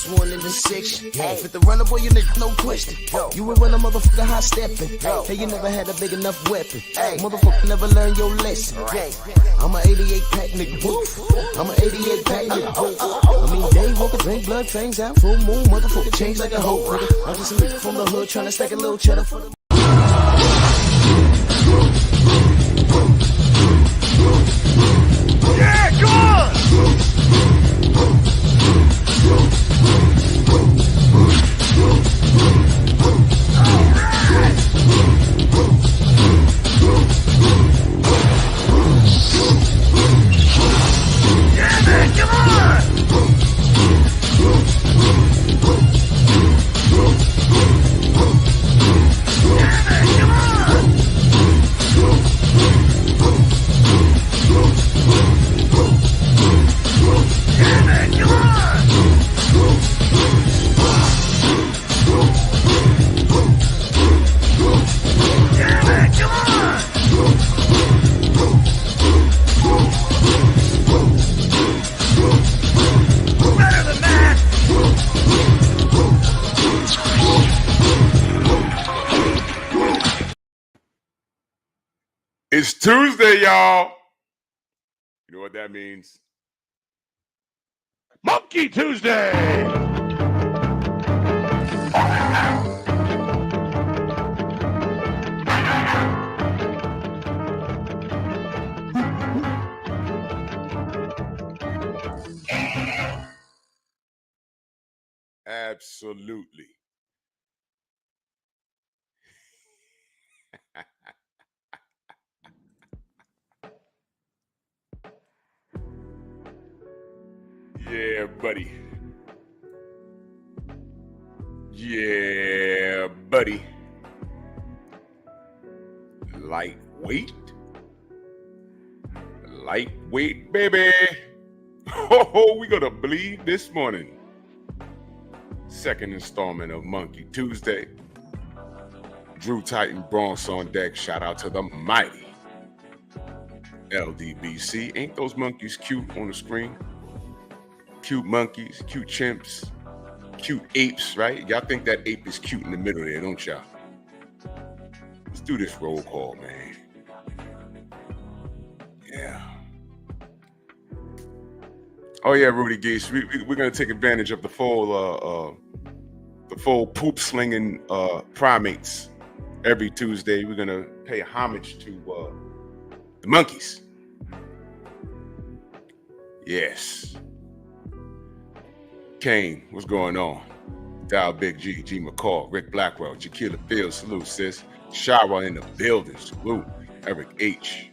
first one in the section. Fit the runner, boy, you nigga, no question. You would run a motherfucker high stepping. Hey, you never had a big enough weapon. Motherfucker never learned your lesson. I'm a 88 pack nigga. I'm a 88 pack nigga. I mean, day walker, drink blood, trains out, full moon, motherfucker change like a hoe. I'm just a nigga from the hood trying to stack a little cheddar for the. Yeah, come on! Yeah, man, come on! Yeah, man, come on! Yeah, man, come on! Yeah, man, come on! Better than that! It's Tuesday, y'all. You know what that means? Monkey Tuesday! Absolutely. Yeah, buddy. Yeah, buddy. Lightweight. Lightweight, baby. Oh, we gonna bleed this morning. Second installment of Monkey Tuesday. Drew Titan Bronx on deck. Shout out to the mighty LDBC. Ain't those monkeys cute on the screen? Cute monkeys, cute chimps, cute apes, right? Y'all think that ape is cute in the middle there, don't y'all? Let's do this roll call, man. Yeah. Oh yeah, Rudy Geese. We're gonna take advantage of the full poop slinging primates every Tuesday. We're gonna pay homage to the monkeys. Yes. Kane, what's going on? Dial Big G, G McCall, Rick Blackwell, Jaquila Fields, salute sis. Shara in the building, salute. Eric H,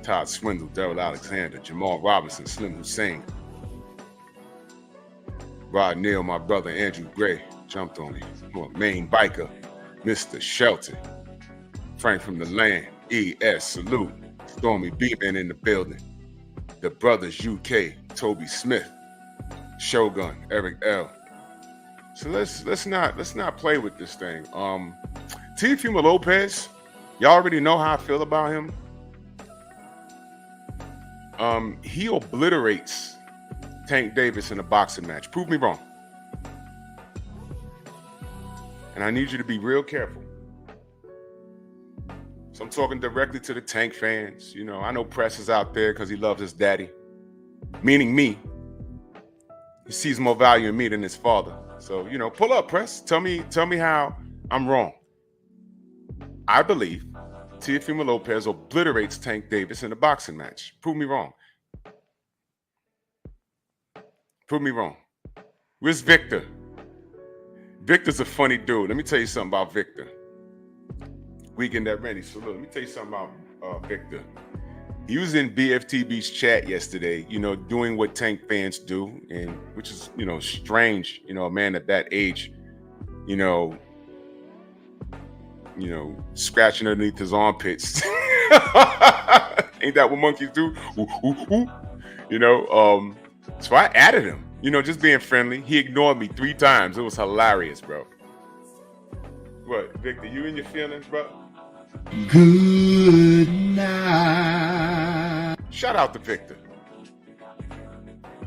Todd Swindle, Daryl Alexander, Jamal Robinson, Slim Hussein, Rod Neal, my brother Andrew Gray, jumped on me. Main biker, Mr. Shelton, Frank from the land, ES, salute. Stormy B-Man in the building. The Brothers UK, Toby Smith, Shogun, Eric L. So let's not play with this thing. Teofimo Lopez, y'all already know how I feel about him. He obliterates Tank Davis in a boxing match. Prove me wrong. And I need you to be real careful. So I'm talking directly to the Tank fans. You know, I know Press is out there because he loves his daddy, meaning me. He sees more value in me than his father. So, you know, pull up, Press. Tell me how I'm wrong. I believe Teofimo Lopez obliterates Tank Davis in a boxing match. Prove me wrong. Prove me wrong. Where's Victor? Victor's a funny dude. Let me tell you something about Victor. Weekend at Rennie. So look, let me tell you something about Victor. He was in BFTB's chat yesterday, you know, doing what Tank fans do, and which is, you know, strange, you know, a man at that age, you know, scratching underneath his armpits. Ain't that what monkeys do? Ooh, ooh, ooh. You know, so I added him, you know, just being friendly. He ignored me 3 times. It was hilarious, bro. What, Victor, you in your feelings, bro? Good night. Shout out to Victor.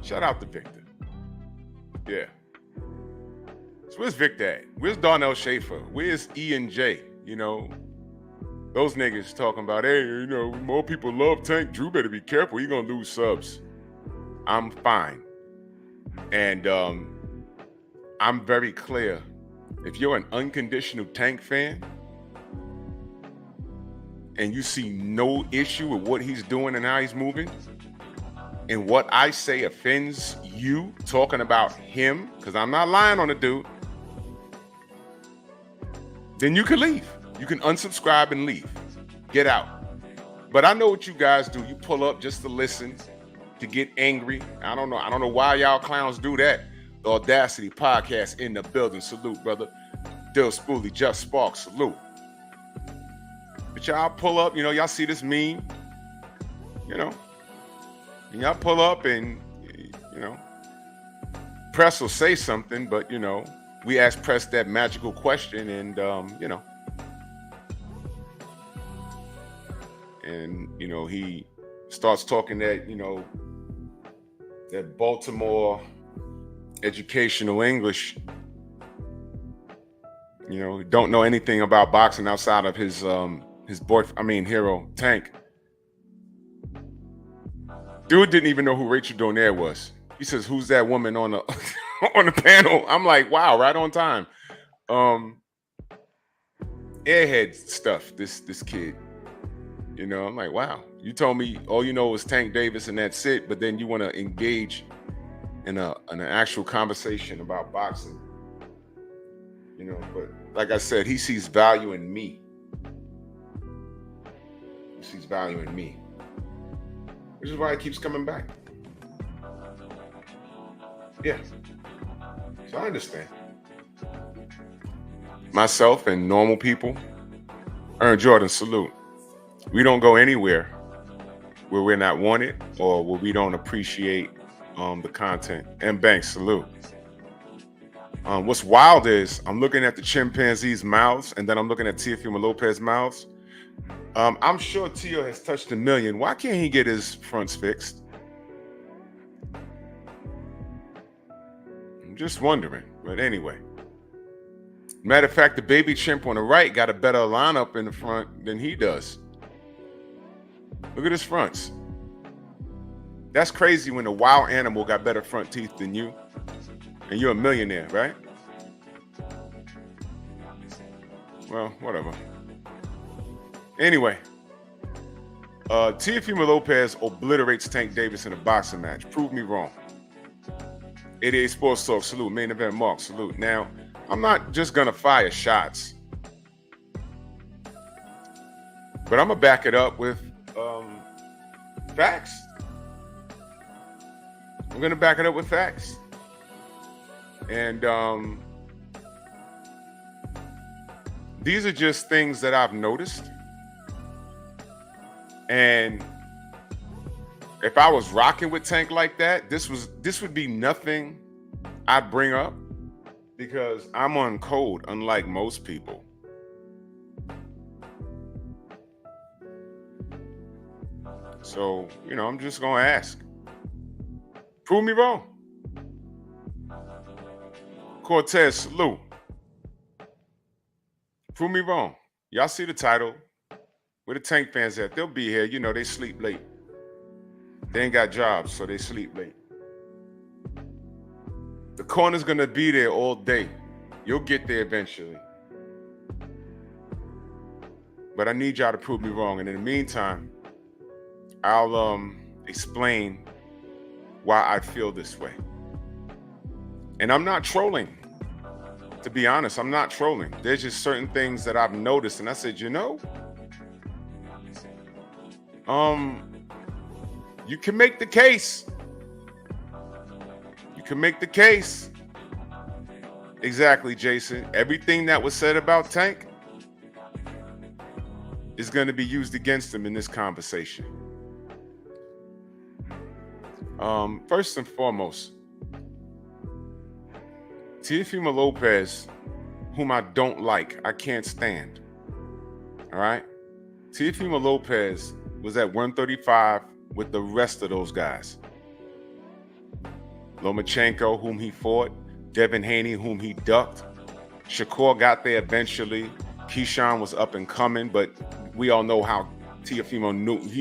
Shout out to Victor. Yeah. So where's Victor at? Where's Darnell Schaefer? Where's E and J? You know, those niggas talking about, hey, you know, more people love Tank. Drew better be careful. He gonna lose subs. I'm fine. And I'm very clear. If you're an unconditional Tank fan and you see no issue with what he's doing and how he's moving, and what I say offends you talking about him, because I'm not lying on the dude, then you can leave. You can unsubscribe and leave. Get out. But I know what you guys do. You pull up just to listen, to get angry. I don't know why y'all clowns do that. The Audacity Podcast in the building. Salute, brother. Dill Spoolie, Jeff Sparks, salute. But y'all pull up, you know, y'all see this meme, you know, and y'all pull up and, you know, Press will say something, but, you know, we ask Press that magical question and, you know, and, you know, he starts talking that, you know, that Baltimore educational English, you know, don't know anything about boxing outside of his hero, Tank. Dude didn't even know who Rachel Donaire was. He says, who's that woman on the on the panel? I'm like, wow, right on time. Airhead stuff, this kid. You know, I'm like, wow. You told me all you know was Tank Davis and that's it, but then you want to engage in an actual conversation about boxing. You know, but like I said, he sees value in me. He sees value in me. Which is why he keeps coming back. Yeah. So I understand. Myself and normal people, Ern Jordan, salute. We don't go anywhere where we're not wanted or where we don't appreciate the content. And Banks, salute. What's wild is I'm looking at the chimpanzees' mouths and then I'm looking at Teofimo Lopez's mouths. I'm sure Tio has touched 1 million. Why can't he get his fronts fixed? I'm just wondering. But anyway. Matter of fact, the baby chimp on the right got a better lineup in the front than he does. Look at his fronts. That's crazy when a wild animal got better front teeth than you. And you're a millionaire, right? Well, whatever. Anyway, Teofimo Lopez obliterates Tank Davis in a boxing match. Prove me wrong. 88 Sports Talk, salute. Main event, Mark, salute. Now, I'm not just going to fire shots, but I'm going to back it up with facts. I'm going to back it up with facts. And these are just things that I've noticed. And if I was rocking with Tank like that, this would be nothing I'd bring up because I'm on code, unlike most people. So, you know, I'm just going to ask. Prove me wrong. Cortez, salute. Prove me wrong. Y'all see the title. Where the Tank fans at? They'll be here. You know, they sleep late. They ain't got jobs, so they sleep late. The corner's going to be there all day. You'll get there eventually. But I need y'all to prove me wrong. And in the meantime, I'll explain why I feel this way. And I'm not trolling. To be honest, I'm not trolling. There's just certain things that I've noticed. And I said, you know, you can make the case. You can make the case. Exactly, Jason. Everything that was said about Tank is going to be used against him in this conversation. First and foremost, Teofimo Lopez, whom I don't like, I can't stand. All right? Teofimo Lopez was at 135 with the rest of those guys. Lomachenko, whom he fought, Devin Haney, whom he ducked. Shakur got there eventually. Keyshawn was up and coming, but we all know how Teofimo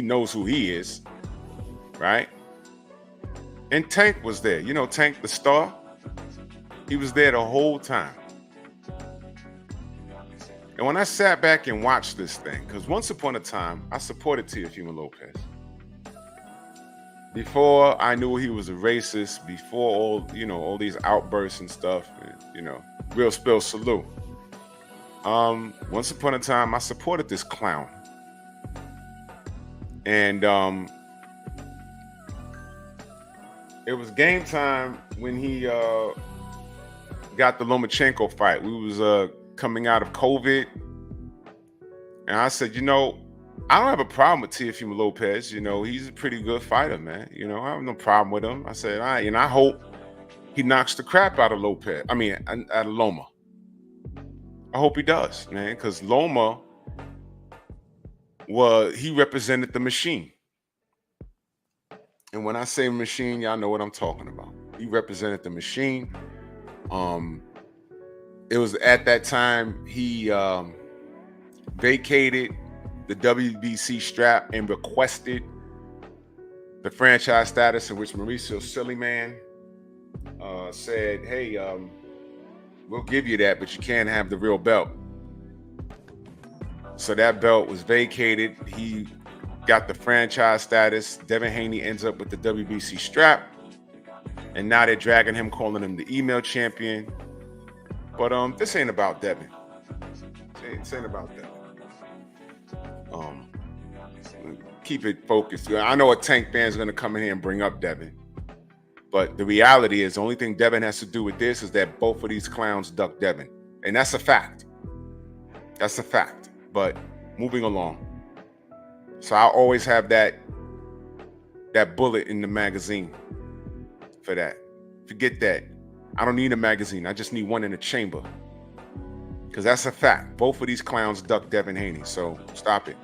knows who he is, right? And Tank was there. You know Tank, the star? He was there the whole time. And when I sat back and watched this thing, because once upon a time, I supported Teofimo Lopez. Before I knew he was a racist, before all these outbursts and stuff, real spill salute. Once upon a time, I supported this clown. And it was game time when he got the Lomachenko fight. We was coming out of COVID. And I said, I don't have a problem with Teofimo Lopez. He's a pretty good fighter, man. I have no problem with him. I said, I hope he knocks the crap out of Lopez. Out of Loma. I hope he does, man, because Loma he represented the machine. And when I say machine, y'all know what I'm talking about. He represented the machine. It was at that time he vacated the WBC strap and requested the franchise status, in which Mauricio Sillyman said, hey, we'll give you that, but you can't have the real belt. So that belt was vacated. He got the franchise status. Devin Haney ends up with the WBC strap. And now they're dragging him, calling him the email champion. But this ain't about Devin. This ain't about Devin. Keep it focused. I know a Tank fan is going to come in here and bring up Devin. But the reality is the only thing Devin has to do with this is that both of these clowns duck Devin. And that's a fact. That's a fact. But moving along. So I always have that bullet in the magazine for that. Forget that. I don't need a magazine. I just need one in the chamber. Because that's a fact. Both of these clowns duck Devin Haney. So stop it.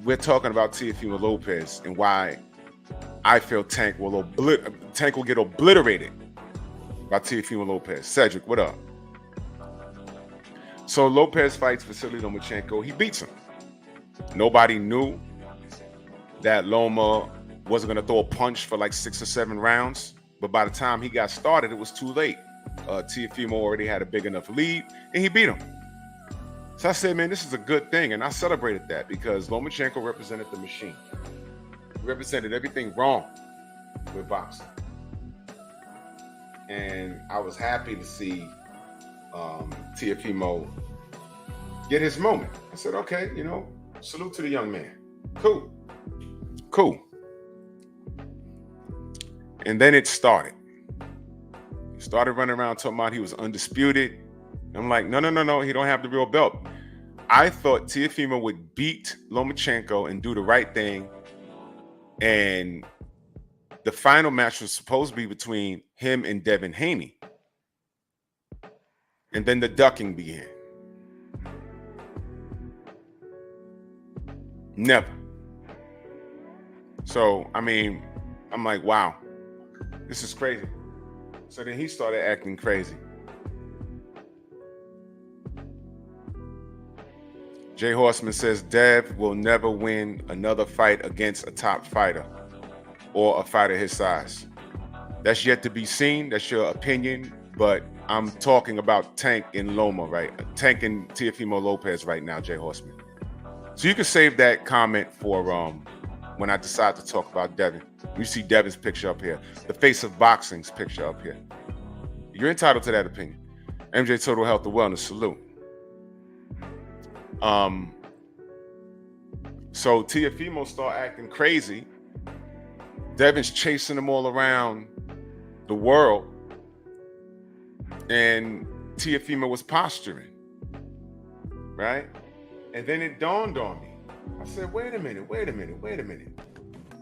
We're talking about Teofimo Lopez and why I feel Tank will get obliterated by Teofimo Lopez. Cedric, what up? So Lopez fights Vasily Lomachenko. He beats him. Nobody knew that Loma wasn't going to throw a punch for like 6 or 7 rounds. But by the time he got started, it was too late. Teofimo already had a big enough lead, and he beat him. So I said, man, this is a good thing. And I celebrated that because Lomachenko represented the machine. He represented everything wrong with boxing. And I was happy to see Teofimo get his moment. I said, okay, salute to the young man. Cool. And then it started. He started running around talking about he was undisputed. I'm like, no, he don't have the real belt. I thought Teofimo would beat Lomachenko and do the right thing. And the final match was supposed to be between him and Devin Haney. And then the ducking began. Never. So, I'm like, wow, this is crazy. So then he started acting crazy. Jay Horseman says Dev will never win another fight against a top fighter or a fighter his size. That's yet to be seen. That's your opinion. But I'm talking about Tank and Loma, right? Tank and Teofimo Lopez right now, Jay Horseman. So you can save that comment for when I decide to talk about Devin. You see Devin's picture up here. The Face of Boxing's picture up here. You're entitled to that opinion. MJ Total Health and Wellness, salute. So Teofimo start acting crazy. Devin's chasing him all around the world. And Teofimo was posturing. Right? And then it dawned on me. I said, wait a minute.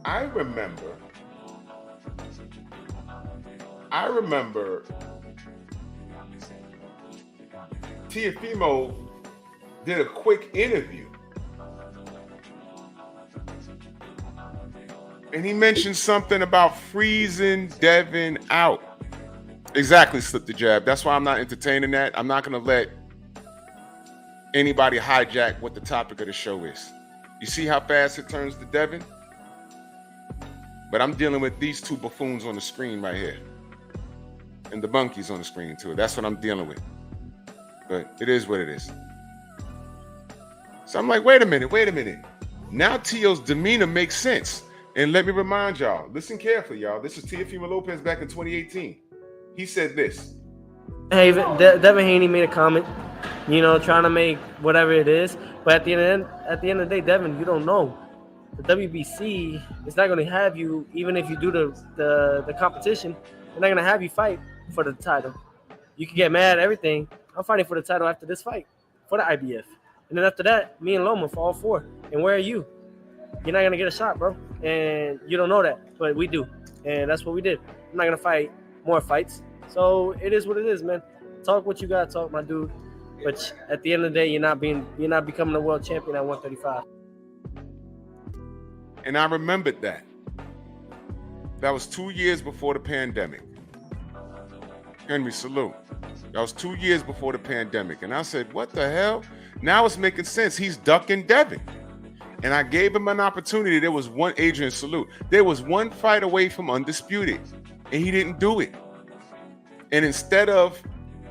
I remember Teofimo did a quick interview. And he mentioned something about freezing Devin out. Exactly, slip the jab. That's why I'm not entertaining that. I'm not going to let anybody hijack what the topic of the show is. You see how fast it turns to Devin? But I'm dealing with these two buffoons on the screen right here. And the monkeys on the screen too. That's what I'm dealing with. But it is what it is. So I'm like, wait a minute. Now Tio's demeanor makes sense. And let me remind y'all, listen carefully, y'all. This is Teofimo Lopez back in 2018. He said this. Hey, Devin Haney made a comment, trying to make whatever it is. But at the end of the day, Devin, you don't know. The WBC is not going to have you, even if you do the competition, they're not going to have you fight for the title. You can get mad at everything. I'm fighting for the title after this fight for the IBF. And then after that, me and Loma for all four. And where are you? You're not going to get a shot, bro. And you don't know that, but we do. And that's what we did. I'm not going to fight more fights. So it is what it is, man. Talk what you got to talk, my dude. But at the end of the day, you're not becoming a world champion at 135. And I remembered that. That was 2 years before the pandemic. Henry, salute. That was 2 years before the pandemic. And I said, what the hell? Now it's making sense. He's ducking Devin. And I gave him an opportunity. There was one, Adrian, salute. There was one fight away from undisputed. And he didn't do it. And instead of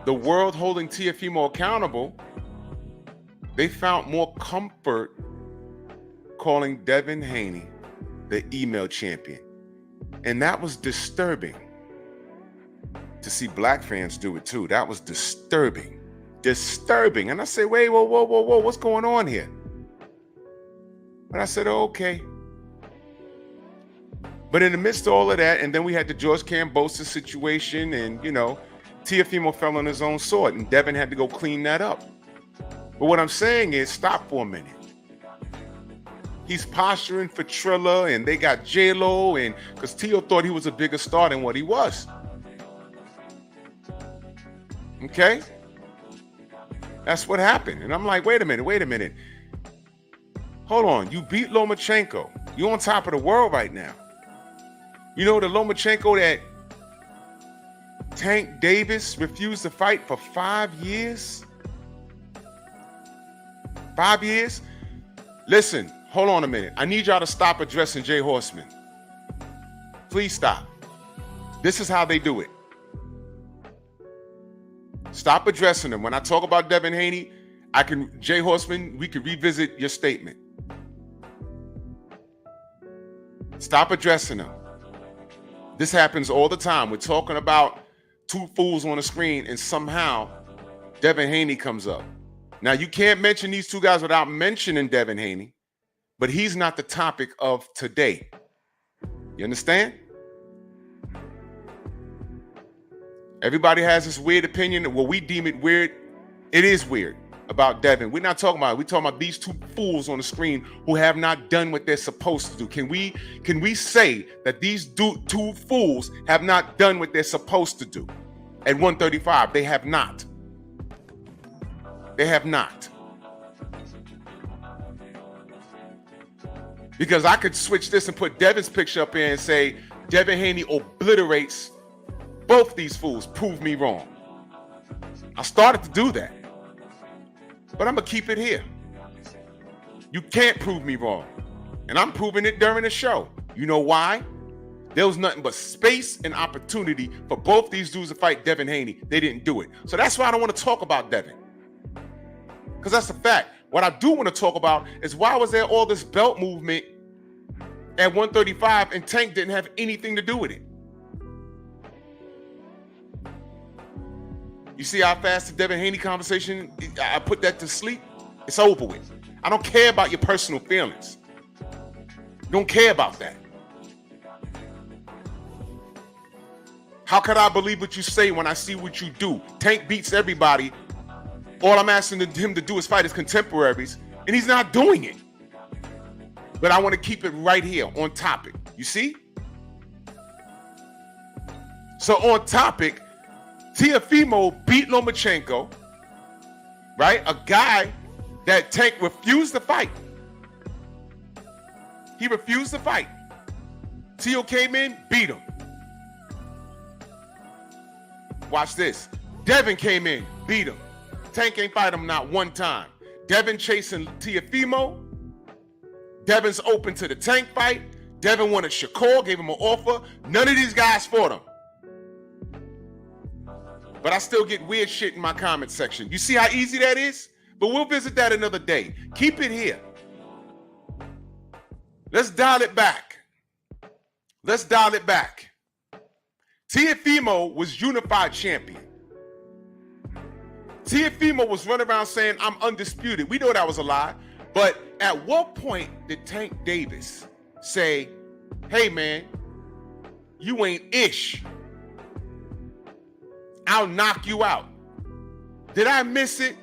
the world holding Teofimo accountable, they found more comfort calling Devin Haney the email champion. And that was disturbing to see black fans do it too. That was disturbing. And I say, wait, whoa, what's going on here? And I said, oh, okay. But in the midst of all of that, and then we had the George Kambosos situation, and, Teofimo fell on his own sword, and Devin had to go clean that up. But what I'm saying is, stop for a minute. He's posturing for Trilla, and they got J-Lo, and because Tio thought he was a bigger star than what he was. Okay? That's what happened. And I'm like, wait a minute. Hold on. You beat Lomachenko. You're on top of the world right now. You know the Lomachenko that Tank Davis refused to fight for 5 years? 5 years? Listen, hold on a minute. I need y'all to stop addressing Jay Horseman. Please stop. This is how they do it. Stop addressing him. When I talk about Devin Haney, Jay Horseman, we can revisit your statement. Stop addressing him. This happens all the time. We're talking about two fools on the screen, and somehow Devin Haney comes up. Now, you can't mention these two guys without mentioning Devin Haney, but he's not the topic of today. You understand? Everybody has this weird opinion. Well, we deem it weird. It is weird about Devin. We're not talking about it. We're talking about these two fools on the screen who have not done what they're supposed to do. Can we say that these two fools have not done what they're supposed to do? At 135, they have not. They have not. Because I could switch this and put Devin's picture up here and say, Devin Haney obliterates both these fools. Prove me wrong. I started to do that. But I'm going to keep it here. You can't prove me wrong. And I'm proving it during the show. You know why? There was nothing but space and opportunity for both these dudes to fight Devin Haney. They didn't do it. So that's why I don't want to talk about Devin. Because that's the fact. What I do want to talk about is why was there all this belt movement at 135 and Tank didn't have anything to do with it? You see how fast the Devin Haney conversation, I put that to sleep? It's over with. I don't care about your personal feelings. Don't care about that. How could I believe what you say when I see what you do? Tank beats everybody. All I'm asking him to do is fight his contemporaries, and he's not doing it. But I want to keep it right here on topic. You see? So on topic, Teofimo beat Lomachenko, right? A guy that Tank refused to fight. He refused to fight. Teo came in, beat him. Watch this. Devin came in, beat him. Tank ain't fight him not one time. Devin chasing Teofimo. Devin's open to the Tank fight. Devin wanted Shakur, gave him an offer. None of these guys fought him. But I still get weird shit in my comment section. You see how easy that is? But we'll visit that another day. Keep it here. Let's dial it back. Let's dial it back. Teofimo was unified champion. Teofimo was running around saying, I'm undisputed. We know that was a lie. But at what point did Tank Davis say, hey, man, you ain't ish. I'll knock you out. Did I miss it?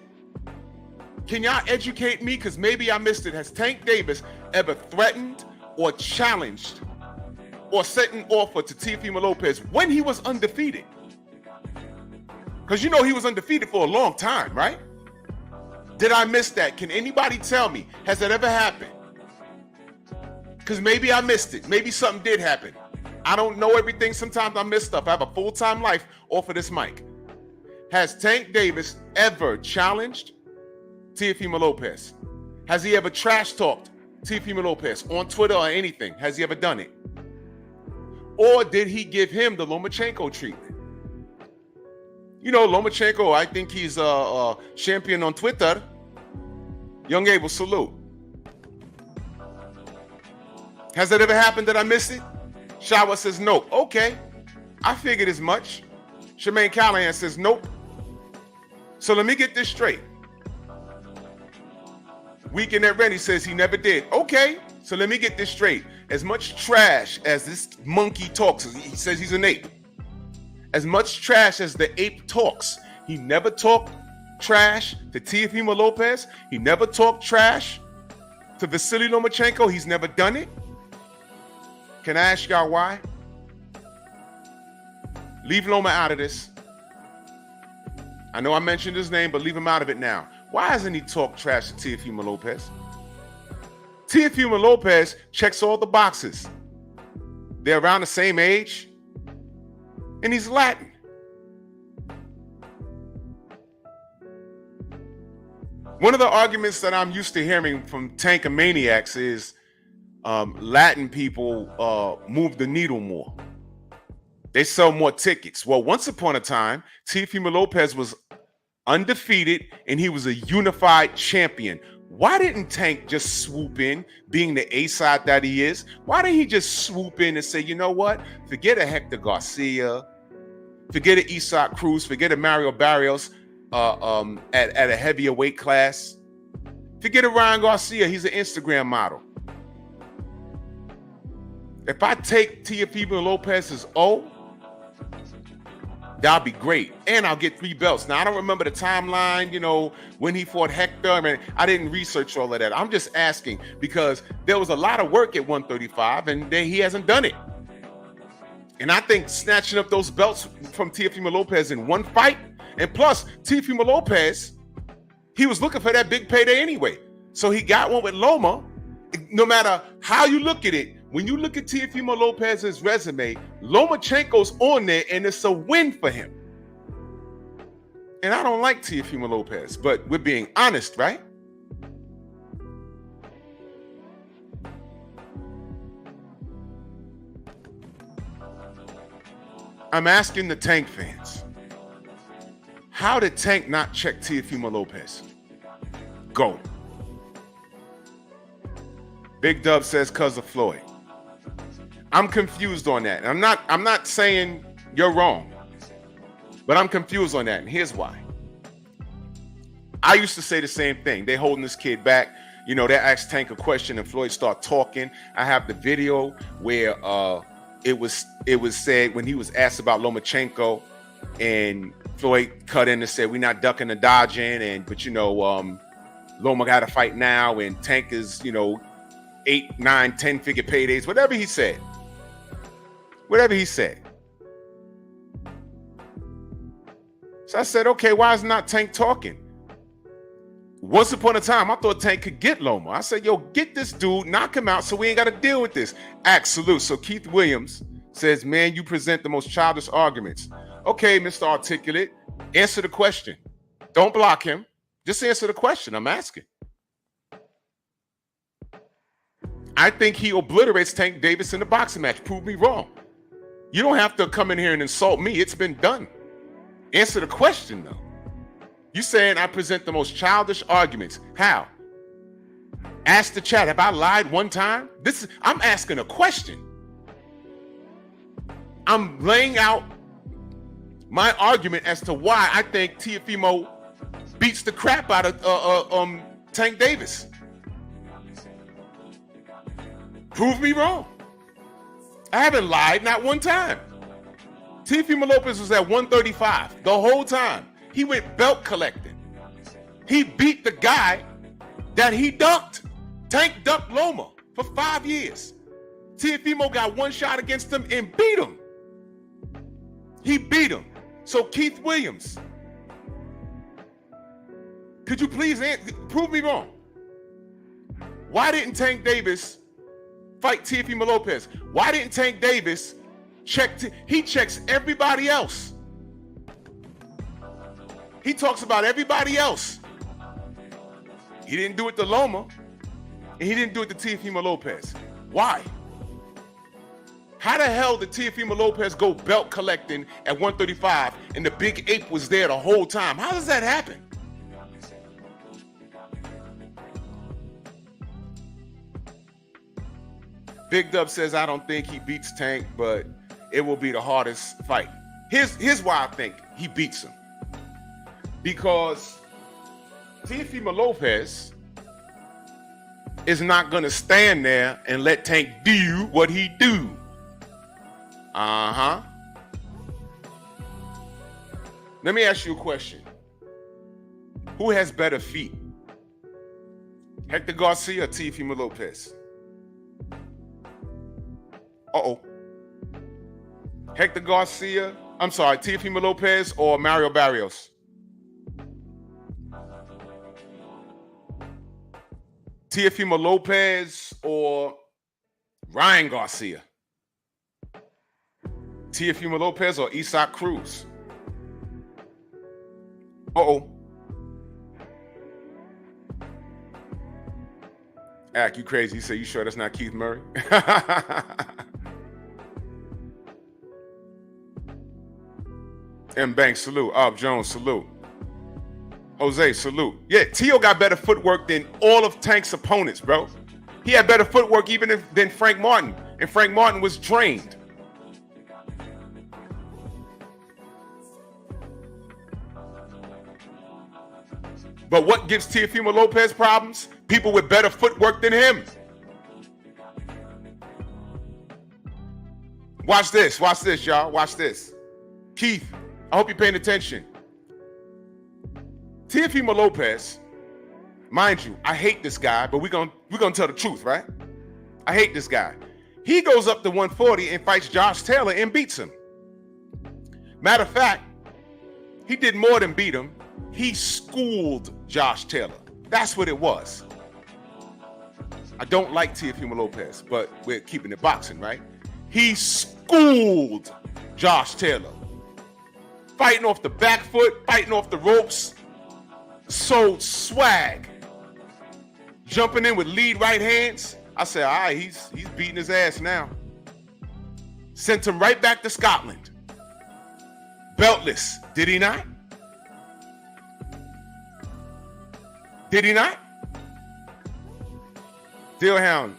Can y'all educate me? Because maybe I missed it. Has Tank Davis ever threatened or challenged or sent an offer to Teofimo Lopez when he was undefeated? Because you know he was undefeated for a long time, right? Did I miss that? Can anybody tell me? Has that ever happened? Because maybe I missed it. Maybe something did happen. I don't know everything. Sometimes I miss stuff. I have a full-time life off of this mic. Has Tank Davis ever challenged Teofimo Lopez? Has he ever trash-talked Teofimo Lopez on Twitter or anything? Has he ever done it? Or did he give him the Lomachenko treatment? You know, Lomachenko, I think he's a champion on Twitter. Young Abel, salute. Has that ever happened that I missed it? Shawa says nope. Okay, I figured as much. Shemaine Callahan says nope. So let me get this straight. Weekend at Rennie says he never did. Okay, so let me get this straight. As much trash as this monkey talks, he says he's an ape. As much trash as the ape talks, he never talked trash to Teofimo Lopez. He never talked trash to Vasily Lomachenko. He's never done it. Can I ask y'all why? Leave Loma out of this. I know I mentioned his name, but leave him out of it now. Why hasn't he talked trash to Teofimo Lopez? Teofimo Lopez checks all the boxes. They're around the same age, and he's Latin. One of the arguments that I'm used to hearing from Tankamaniacs is Latin people move the needle more. They sell more tickets. Well, once upon a time, Teofimo Lopez was undefeated and he was a unified champion. Why didn't Tank just swoop in, being the A-side that he is? Why didn't he just swoop in and say, you know what? Forget a Hector Garcia, forget a Isaac Cruz, forget a Mario Barrios at a heavier weight class. Forget a Ryan Garcia, he's an Instagram model. If I take Teofimo Lopez's O, that'll be great. And I'll get 3 belts. Now, I don't remember the timeline, you know, when he fought Hector. I mean, I didn't research all of that. I'm just asking because there was a lot of work at 135 and he hasn't done it. And I think snatching up those belts from Teofimo Lopez in one fight, and plus Teofimo Lopez, he was looking for that big payday anyway. So he got one with Loma. No matter how you look at it, when you look at Teofimo Lopez's resume, Lomachenko's on there, and it's a win for him. And I don't like Teofimo Lopez, but we're being honest, right? I'm asking the Tank fans, how did Tank not check Teofimo Lopez? Go. Big Dub says cause of Floyd. I'm confused on that. I'm not saying you're wrong, but I'm confused on that, and here's why. I used to say the same thing. They holding this kid back. You know, they asked Tank a question and Floyd start talking. I have the video where it was said when he was asked about Lomachenko, and Floyd cut in and said, we're not ducking and dodging, but you know, Loma got to fight now, and Tank is, you know, 8, 9, 10 figure paydays, whatever he said. Whatever he said. So I said, okay, why is not Tank talking? Once upon a time, I thought Tank could get Loma. I said, yo, get this dude, knock him out so we ain't got to deal with this. Act salute. So Keith Williams says, man, you present the most childish arguments. Okay, Mr. Articulate, answer the question. Don't block him. Just answer the question I'm asking. I think he obliterates Tank Davis in the boxing match. Prove me wrong. You don't have to come in here and insult me. It's been done. Answer the question, though. You saying I present the most childish arguments. How? Ask the chat. Have I lied one time? I'm asking a question. I'm laying out my argument as to why I think Teofimo beats the crap out of Tank Davis. Prove me wrong. I haven't lied not one time. Teofimo Lopez was at 135 the whole time. He went belt collecting. He beat the guy that he dunked. Tank dunked Loma for 5 years. Teofimo got one shot against him and beat him. He beat him. So Keith Williams, could you please prove me wrong? Why didn't Tank Davis fight Teofimo Lopez? Why didn't Tank Davis he checks everybody else? He talks about everybody else. He didn't do it to Loma, and he didn't do it to Teofimo Lopez. Why? How the hell did Teofimo Lopez go belt collecting at 135 and the Big Ape was there the whole time? How does that happen? Big Dub says, I don't think he beats Tank, but it will be the hardest fight. Here's why I think he beats him. Because Teofimo Lopez is not going to stand there and let Tank do what he do. Uh-huh. Let me ask you a question. Who has better feet? Hector Garcia or Teofimo Lopez? Uh-oh. Hector Garcia, I'm sorry, Teofimo Lopez or Mario Barrios? Teofimo Lopez or Ryan Garcia? Teofimo Lopez or Isaac Cruz? Uh-oh. Ack, you crazy. You say, you sure that's not Keith Murray? M. Banks, salute. Ob Jones, salute. Jose, salute. Yeah, Teo got better footwork than all of Tank's opponents, bro. He had better footwork even than Frank Martin, and Frank Martin was drained. But what gives Teofimo Lopez problems? People with better footwork than him. Watch this, y'all. Watch this. Keith, I hope you're paying attention. Teofimo Lopez, mind you, I hate this guy, but we're gonna tell the truth, right? I hate this guy. He goes up to 140 and fights Josh Taylor and beats him. Matter of fact, he did more than beat him. He schooled Josh Taylor. That's what it was. I don't like Teofimo Lopez, but we're keeping it boxing, right? He schooled Josh Taylor. Fighting off the back foot, fighting off the ropes. So swag. Jumping in with lead right hands. I said, all right, he's beating his ass now. Sent him right back to Scotland. Beltless, did he not? Did he not? Dillhound,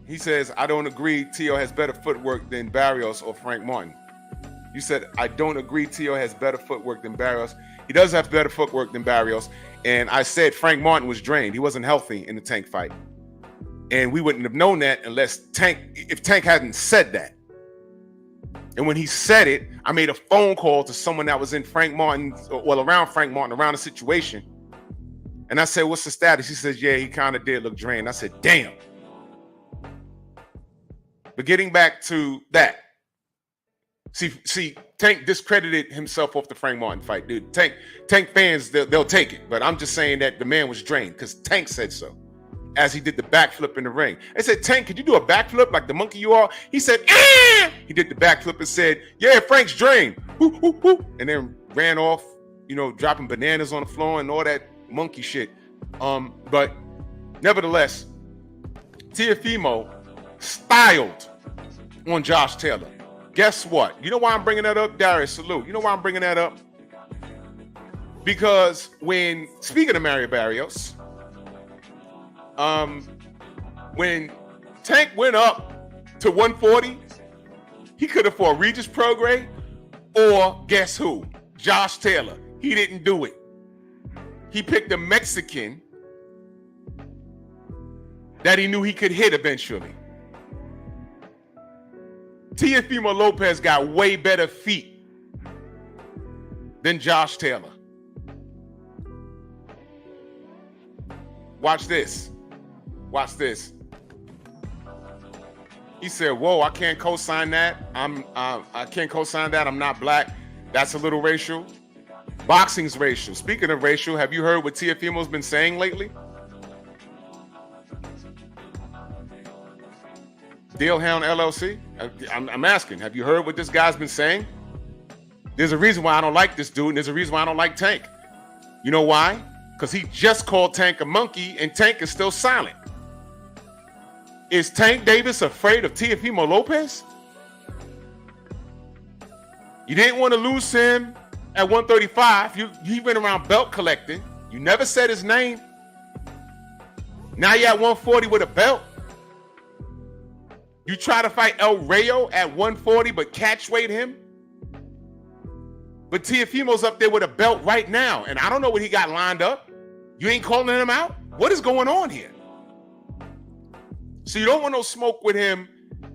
he says, I don't agree Teo has better footwork than Barrios or Frank Martin. You said, I don't agree Teo has better footwork than Barrios. He does have better footwork than Barrios. And I said Frank Martin was drained. He wasn't healthy in the Tank fight. And we wouldn't have known that if Tank hadn't said that. And when he said it, I made a phone call to someone that was in Frank Martin, well, around Frank Martin, around the situation. And I said, what's the status? He says, yeah, he kind of did look drained. I said, damn. But getting back to that, see, Tank discredited himself off the Frank Martin fight, dude. Tank fans, they'll take it. But I'm just saying that the man was drained because Tank said so. as he did the backflip in the ring. They said, Tank, could you do a backflip like the monkey you are? He said, ah! He did the backflip and said, yeah, Frank's drain. Whoo, whoo, whoo. And then ran off, you know, dropping bananas on the floor and all that monkey shit. But nevertheless, Teofimo styled on Josh Taylor. Guess what? You know why I'm bringing that up, Darius? Salute. You know why I'm bringing that up? Because when, speaking of Mario Barrios, when Tank went up to 140, he could have fought Regis Prograis or guess who? Josh Taylor. He didn't do it. He picked a Mexican that he knew he could hit eventually. Teofimo Lopez got way better feet than Josh Taylor. Watch this. Watch this. He said, whoa, I can't co-sign that. I can't co-sign that. I'm not black. That's a little racial. Boxing's racial. Speaking of racial, have you heard what Teofimo's been saying lately? Dealhound LLC? I'm asking, have you heard what this guy's been saying? There's a reason why I don't like this dude, and there's a reason why I don't like Tank. You know why? Because he just called Tank a monkey, and Tank is still silent. Is Tank Davis afraid of Teofimo Lopez? You didn't want to lose him at 135. He went around belt collecting. You never said his name. Now you're at 140 with a belt. You try to fight El Rayo at 140, but catch weight him. But Teofimo's up there with a belt right now, and I don't know what he got lined up. You ain't calling him out? What is going on here? So you don't want no smoke with him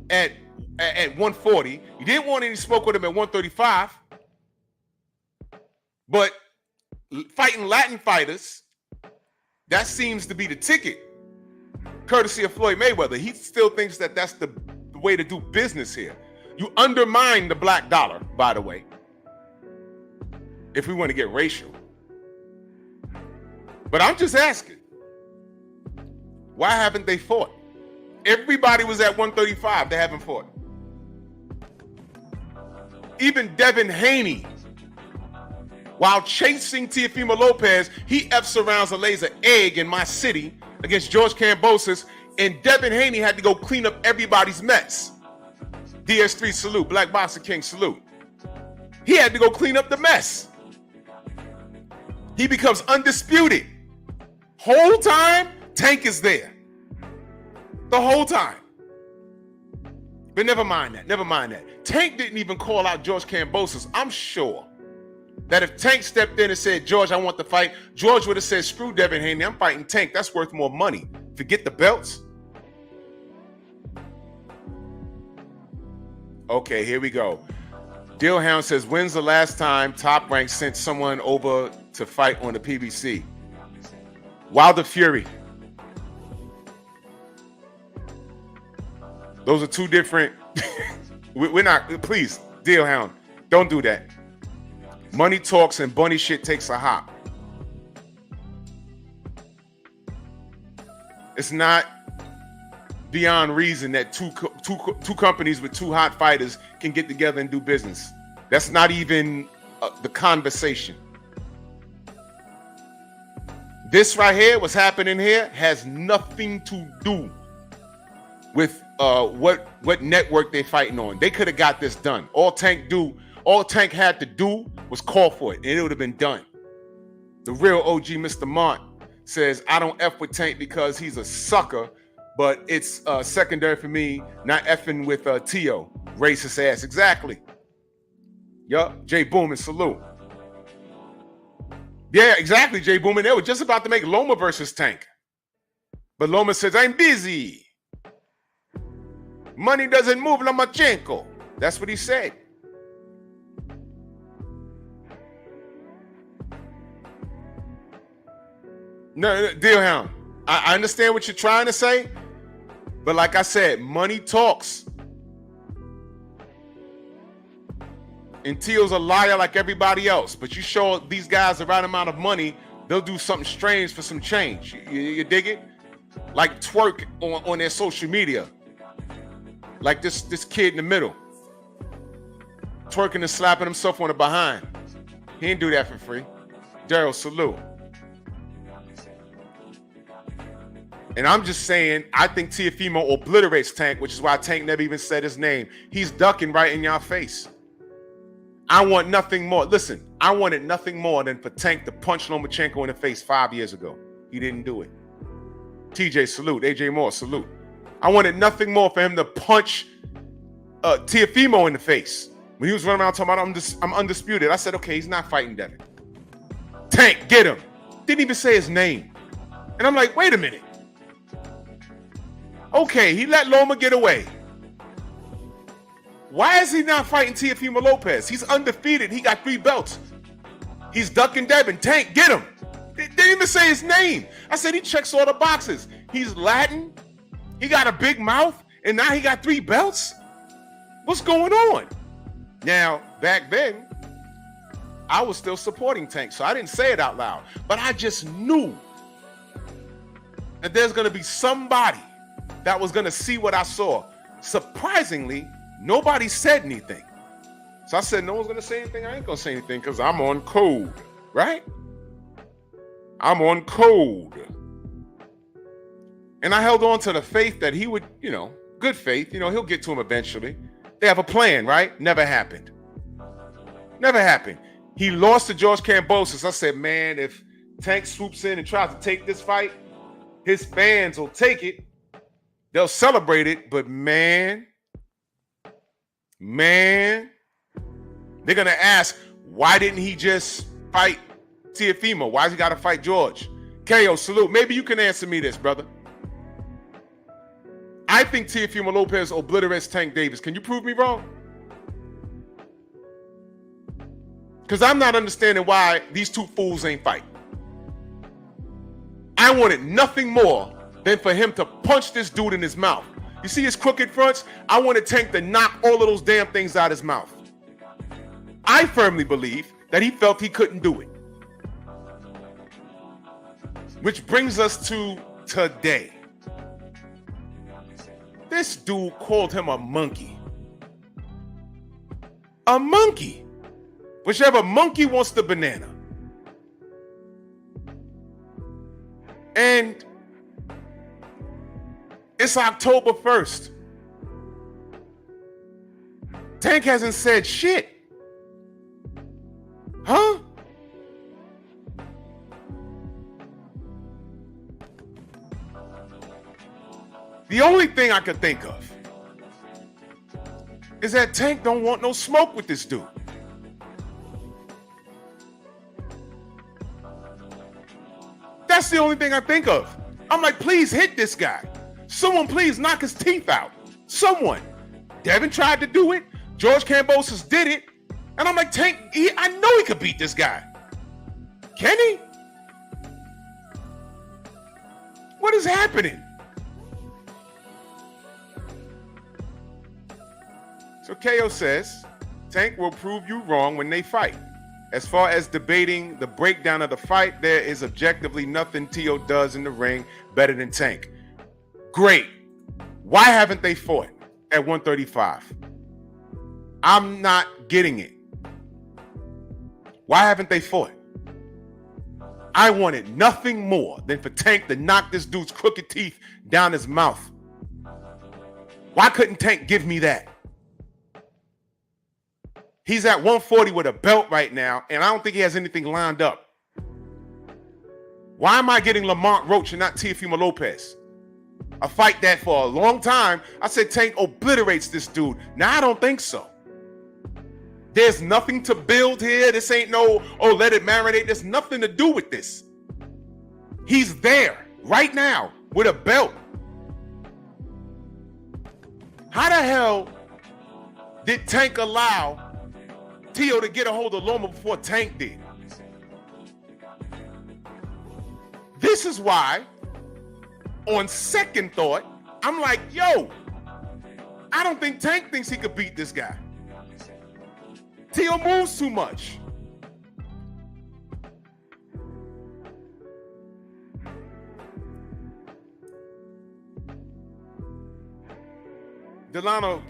at 140. You didn't want any smoke with him at 135. But fighting Latin fighters, that seems to be the ticket. Courtesy of Floyd Mayweather. He still thinks that that's the way to do business here. You undermine the black dollar, by the way, if we want to get racial. But I'm just asking, why haven't they fought? Everybody was at 135. They haven't fought. Even Devin Haney, while chasing Teofimo Lopez, he F-surrounds and lays an egg in my city against George Kambosos, and Devin Haney had to go clean up everybody's mess. DS3 salute, Black Boxer King salute. He had to go clean up the mess. He becomes undisputed. Whole time, Tank is there. The whole time. But never mind that, never mind that. Tank didn't even call out George Kambosos. I'm sure that if Tank stepped in and said, George, I want the fight, George would have said, screw Devin Haney, I'm fighting Tank. That's worth more money. Forget the belts. Okay, here we go. Dealhound says, when's the last time Top Rank sent someone over to fight on the PBC? Wilder Fury. Those are two different. We're not, please, Dealhound, don't do that. Money talks and bunny shit takes a hop. It's not beyond reason that two companies with two hot fighters can get together and do business. That's not even the conversation. This right here, what's happening here, has nothing to do with what network they're fighting on. They could have got this done. All Tank had to do was call for it, and it would have been done. The real OG Mr. Mont says, I don't F with Tank because he's a sucker, but it's secondary for me not effing with Tio. Racist ass. Exactly. Yup. Jay Boomin, salute. Yeah, exactly, Jay Boomin. They were just about to make Loma versus Tank. But Loma says, I'm busy. Money doesn't move, Lomachenko. That's what he said. No, Dealhound, I understand what you're trying to say, but like I said, money talks. And Tio's a liar like everybody else, but you show these guys the right amount of money, they'll do something strange for some change. You dig it? like twerk on their social media. Like this kid in the middle. Twerking and slapping himself on the behind. He didn't do that for free. Daryl, salute. And I'm just saying, I think Teofimo obliterates Tank, which is why Tank never even said his name. He's ducking right in y'all face. I want nothing more. Listen, I wanted nothing more than for Tank to punch Lomachenko in the face 5 years ago. He didn't do it. TJ, salute. AJ Moore, salute. I wanted nothing more for him to punch Teofimo in the face. When he was running around talking about, I'm undisputed. I said, okay, he's not fighting Devin. Tank, get him. Didn't even say his name. And I'm like, wait a minute. Okay, he let Loma get away. Why is he not fighting Teofimo Lopez? He's undefeated. He got 3 belts. He's ducking Devin. Tank, get him. Didn't even say his name. I said he checks all the boxes. He's Latin. He got a big mouth. And now he got 3 belts? What's going on? Now, back then, I was still supporting Tank, so I didn't say it out loud. But I just knew that there's going to be somebody that was going to see what I saw. Surprisingly, nobody said anything. So I said, no one's going to say anything. I ain't going to say anything because I'm on code, right? I'm on code. And I held on to the faith that he would, good faith, he'll get to him eventually. They have a plan, right? Never happened. Never happened. He lost to George Kambosos. I said, man, if Tank swoops in and tries to take this fight, his fans will take it. They'll celebrate it, but man, they're going to ask, why didn't he just fight Teofimo? Why's he got to fight George? KO, salute. Maybe you can answer me this, brother. I think Teofimo Lopez obliterates Tank Davis. Can you prove me wrong? Because I'm not understanding why these 2 fools ain't fighting. I wanted nothing more than for him to punch this dude in his mouth. You see his crooked fronts? I wanted Tank to knock all of those damn things out of his mouth. I firmly believe that he felt he couldn't do it. Which brings us to today. This dude called him a monkey. A monkey. Whichever monkey wants the banana. And it's October 1st. Tank hasn't said shit. Huh? The only thing I could think of is that Tank don't want no smoke with this dude. That's the only thing I think of. I'm like, please hit this guy. Someone please knock his teeth out. Someone. Devin tried to do it. George Kambosos did it. And I'm like, Tank, I know he could beat this guy. Can he? What is happening? So KO says, Tank will prove you wrong when they fight. As far as debating the breakdown of the fight, there is objectively nothing Teo does in the ring better than Tank. Great. Why haven't they fought at 135? I'm not getting it. Why haven't they fought? I wanted nothing more than for Tank to knock this dude's crooked teeth down his mouth. Why couldn't Tank give me that? He's at 140 with a belt right now, and I don't think he has anything lined up. Why am I getting Lamont Roach and not Teofimo Lopez? A fight that for a long time, I said Tank obliterates this dude. Now, I don't think so. There's nothing to build here. This ain't no, oh, let it marinate. There's nothing to do with this. He's there right now with a belt. How the hell did Tank allow Teo to get a hold of Loma before Tank did? This is why, on second thought, I'm like, yo, I don't think Tank thinks he could beat this guy. Teo moves too much. Delano,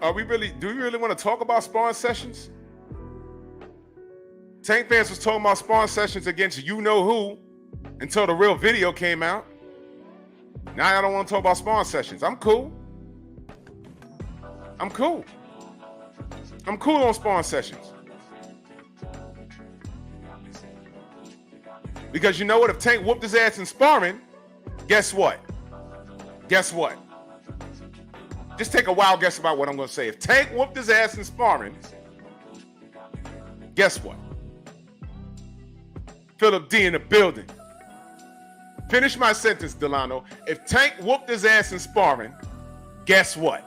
do we really want to talk about sparring sessions? Tank fans was talking about sparring sessions against you know who until the real video came out. Now I don't want to talk about sparring sessions. I'm cool. I'm cool on sparring sessions. Because you know what? If Tank whooped his ass in sparring, guess what? Guess what? Just take a wild guess about what I'm going to say. If Tank whooped his ass in sparring, guess what? Philip D in the building. Finish my sentence, Delano. If Tank whooped his ass in sparring, guess what?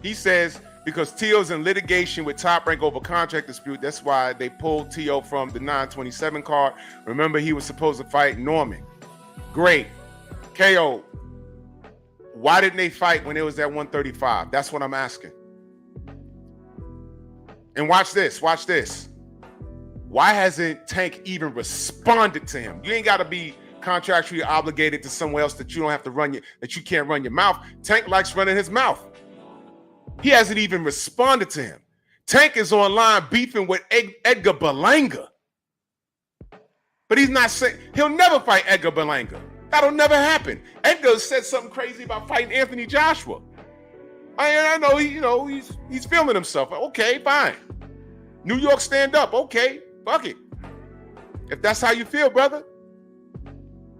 He says because Teo's in litigation with Top Rank over contract dispute, that's why they pulled Teo from the 927 card. Remember, he was supposed to fight Norman. Great. KO, why didn't they fight when it was at 135? That's what I'm asking. And watch this. Why hasn't Tank even responded to him? You ain't got to be contractually obligated to somewhere else that you don't have to that you can't run your mouth. Tank likes running his mouth. He hasn't even responded to him. Tank is online beefing with Edgar Berlanga. But he's not saying, he'll never fight Edgar Berlanga. That'll never happen. Edgar said something crazy about fighting Anthony Joshua. I know he's feeling himself. Okay, fine. New York stand up. Okay, fuck it. If that's how you feel, brother.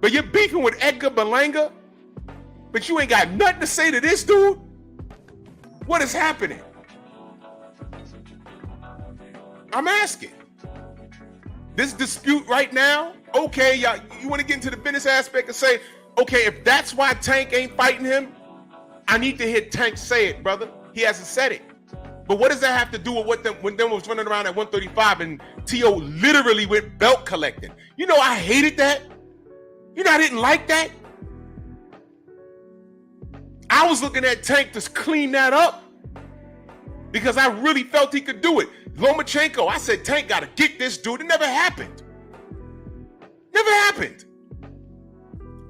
But you're beefing with Edgar Berlanga, but you ain't got nothing to say to this dude? What is happening? I'm asking. This dispute right now, okay, you want to get into the business aspect and say, okay, if that's why Tank ain't fighting him, I need to hear Tank say it, brother. He hasn't said it. But what does that have to do with when them was running around at 135 and T.O. literally went belt collecting? You know, I hated that. You know, I didn't like that. I was looking at Tank to clean that up because I really felt he could do it. Lomachenko, I said, Tank got to get this dude. It never happened. Never happened.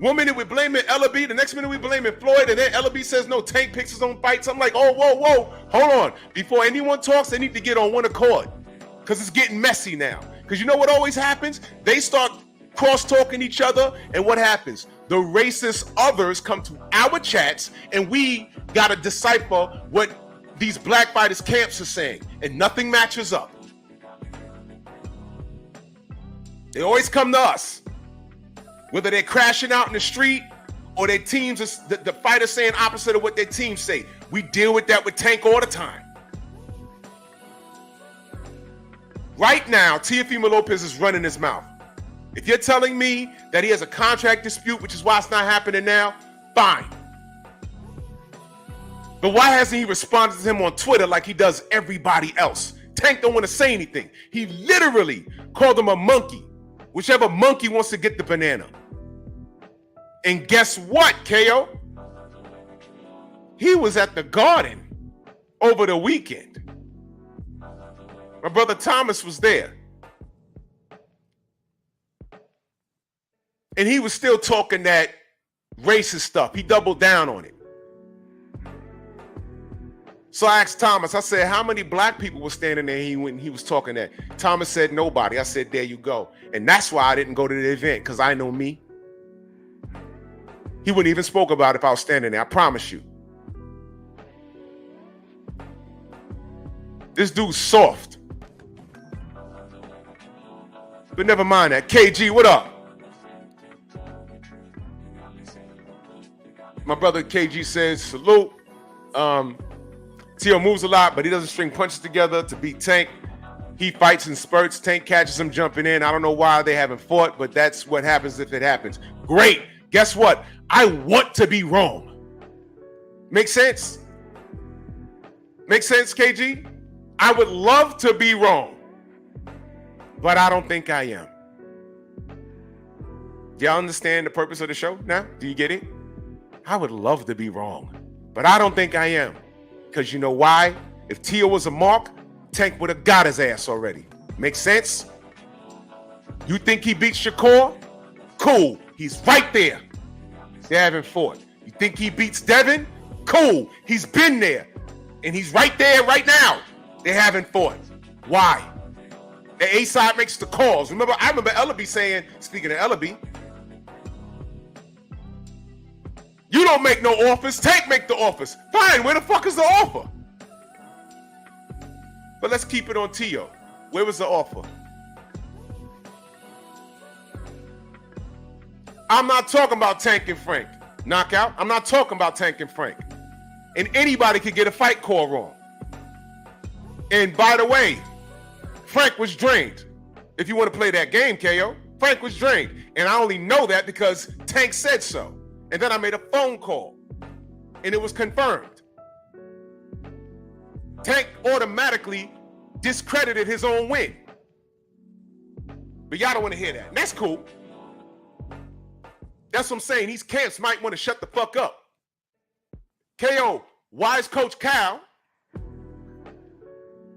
1 minute we're blaming Ellaby, the next minute we're blaming Floyd, and then Ellaby says, no, Tank picks his own fights. I'm like, oh, whoa, hold on. Before anyone talks, they need to get on one accord because it's getting messy now. Because you know what always happens? They start cross-talking each other, and what happens? The racist others come to our chats, and we got to decipher what these black fighters camps are saying, and nothing matches up. They always come to us. Whether they're crashing out in the street or their teams, the fighters saying opposite of what their teams say. We deal with that with Tank all the time. Right now, Teofimo Lopez is running his mouth. If you're telling me that he has a contract dispute, which is why it's not happening now, fine. But why hasn't he responded to him on Twitter like he does everybody else? Tank don't want to say anything. He literally called him a monkey, whichever monkey wants to get the banana. And guess what, KO? He was at the Garden over the weekend. My brother Thomas was there. And he was still talking that racist stuff. He doubled down on it. So I asked Thomas, I said, how many black people were standing there when he was talking that? Thomas said, nobody. I said, there you go. And that's why I didn't go to the event, because I know me. He wouldn't even spoke about it if I was standing there. I promise you. This dude's soft. But never mind that. KG, what up? My brother KG says, salute. Teo moves a lot, but he doesn't string punches together to beat Tank. He fights in spurts. Tank catches him jumping in. I don't know why they haven't fought, but that's what happens if it happens. Great. Guess what? I want to be wrong. Make sense? Make sense, KG? I would love to be wrong, but I don't think I am. Y'all understand the purpose of the show now? Do you get it? I would love to be wrong, but I don't think I am. Because you know why? If Teo was a mark, Tank would have got his ass already. Make sense? You think he beat Shakur? Cool. He's right there. They haven't fought. You think he beats Devin? Cool. He's been there. And he's right there right now. They haven't fought. Why? The A-side makes the calls. I remember Ellaby saying, speaking of Ellaby, you don't make no offers. Tank make the offers. Fine, where the fuck is the offer? But let's keep it on Tio. Where was the offer? I'm not talking about Tank and Frank. Knockout. I'm not talking about Tank and Frank. And anybody could get a fight call wrong. And by the way, Frank was drained. If you want to play that game, KO, Frank was drained. And I only know that because Tank said so. And then I made a phone call. And it was confirmed. Tank automatically discredited his own win. But y'all don't want to hear that. And that's cool. That's what I'm saying. These camps might want to shut the fuck up. KO, why is Coach Cal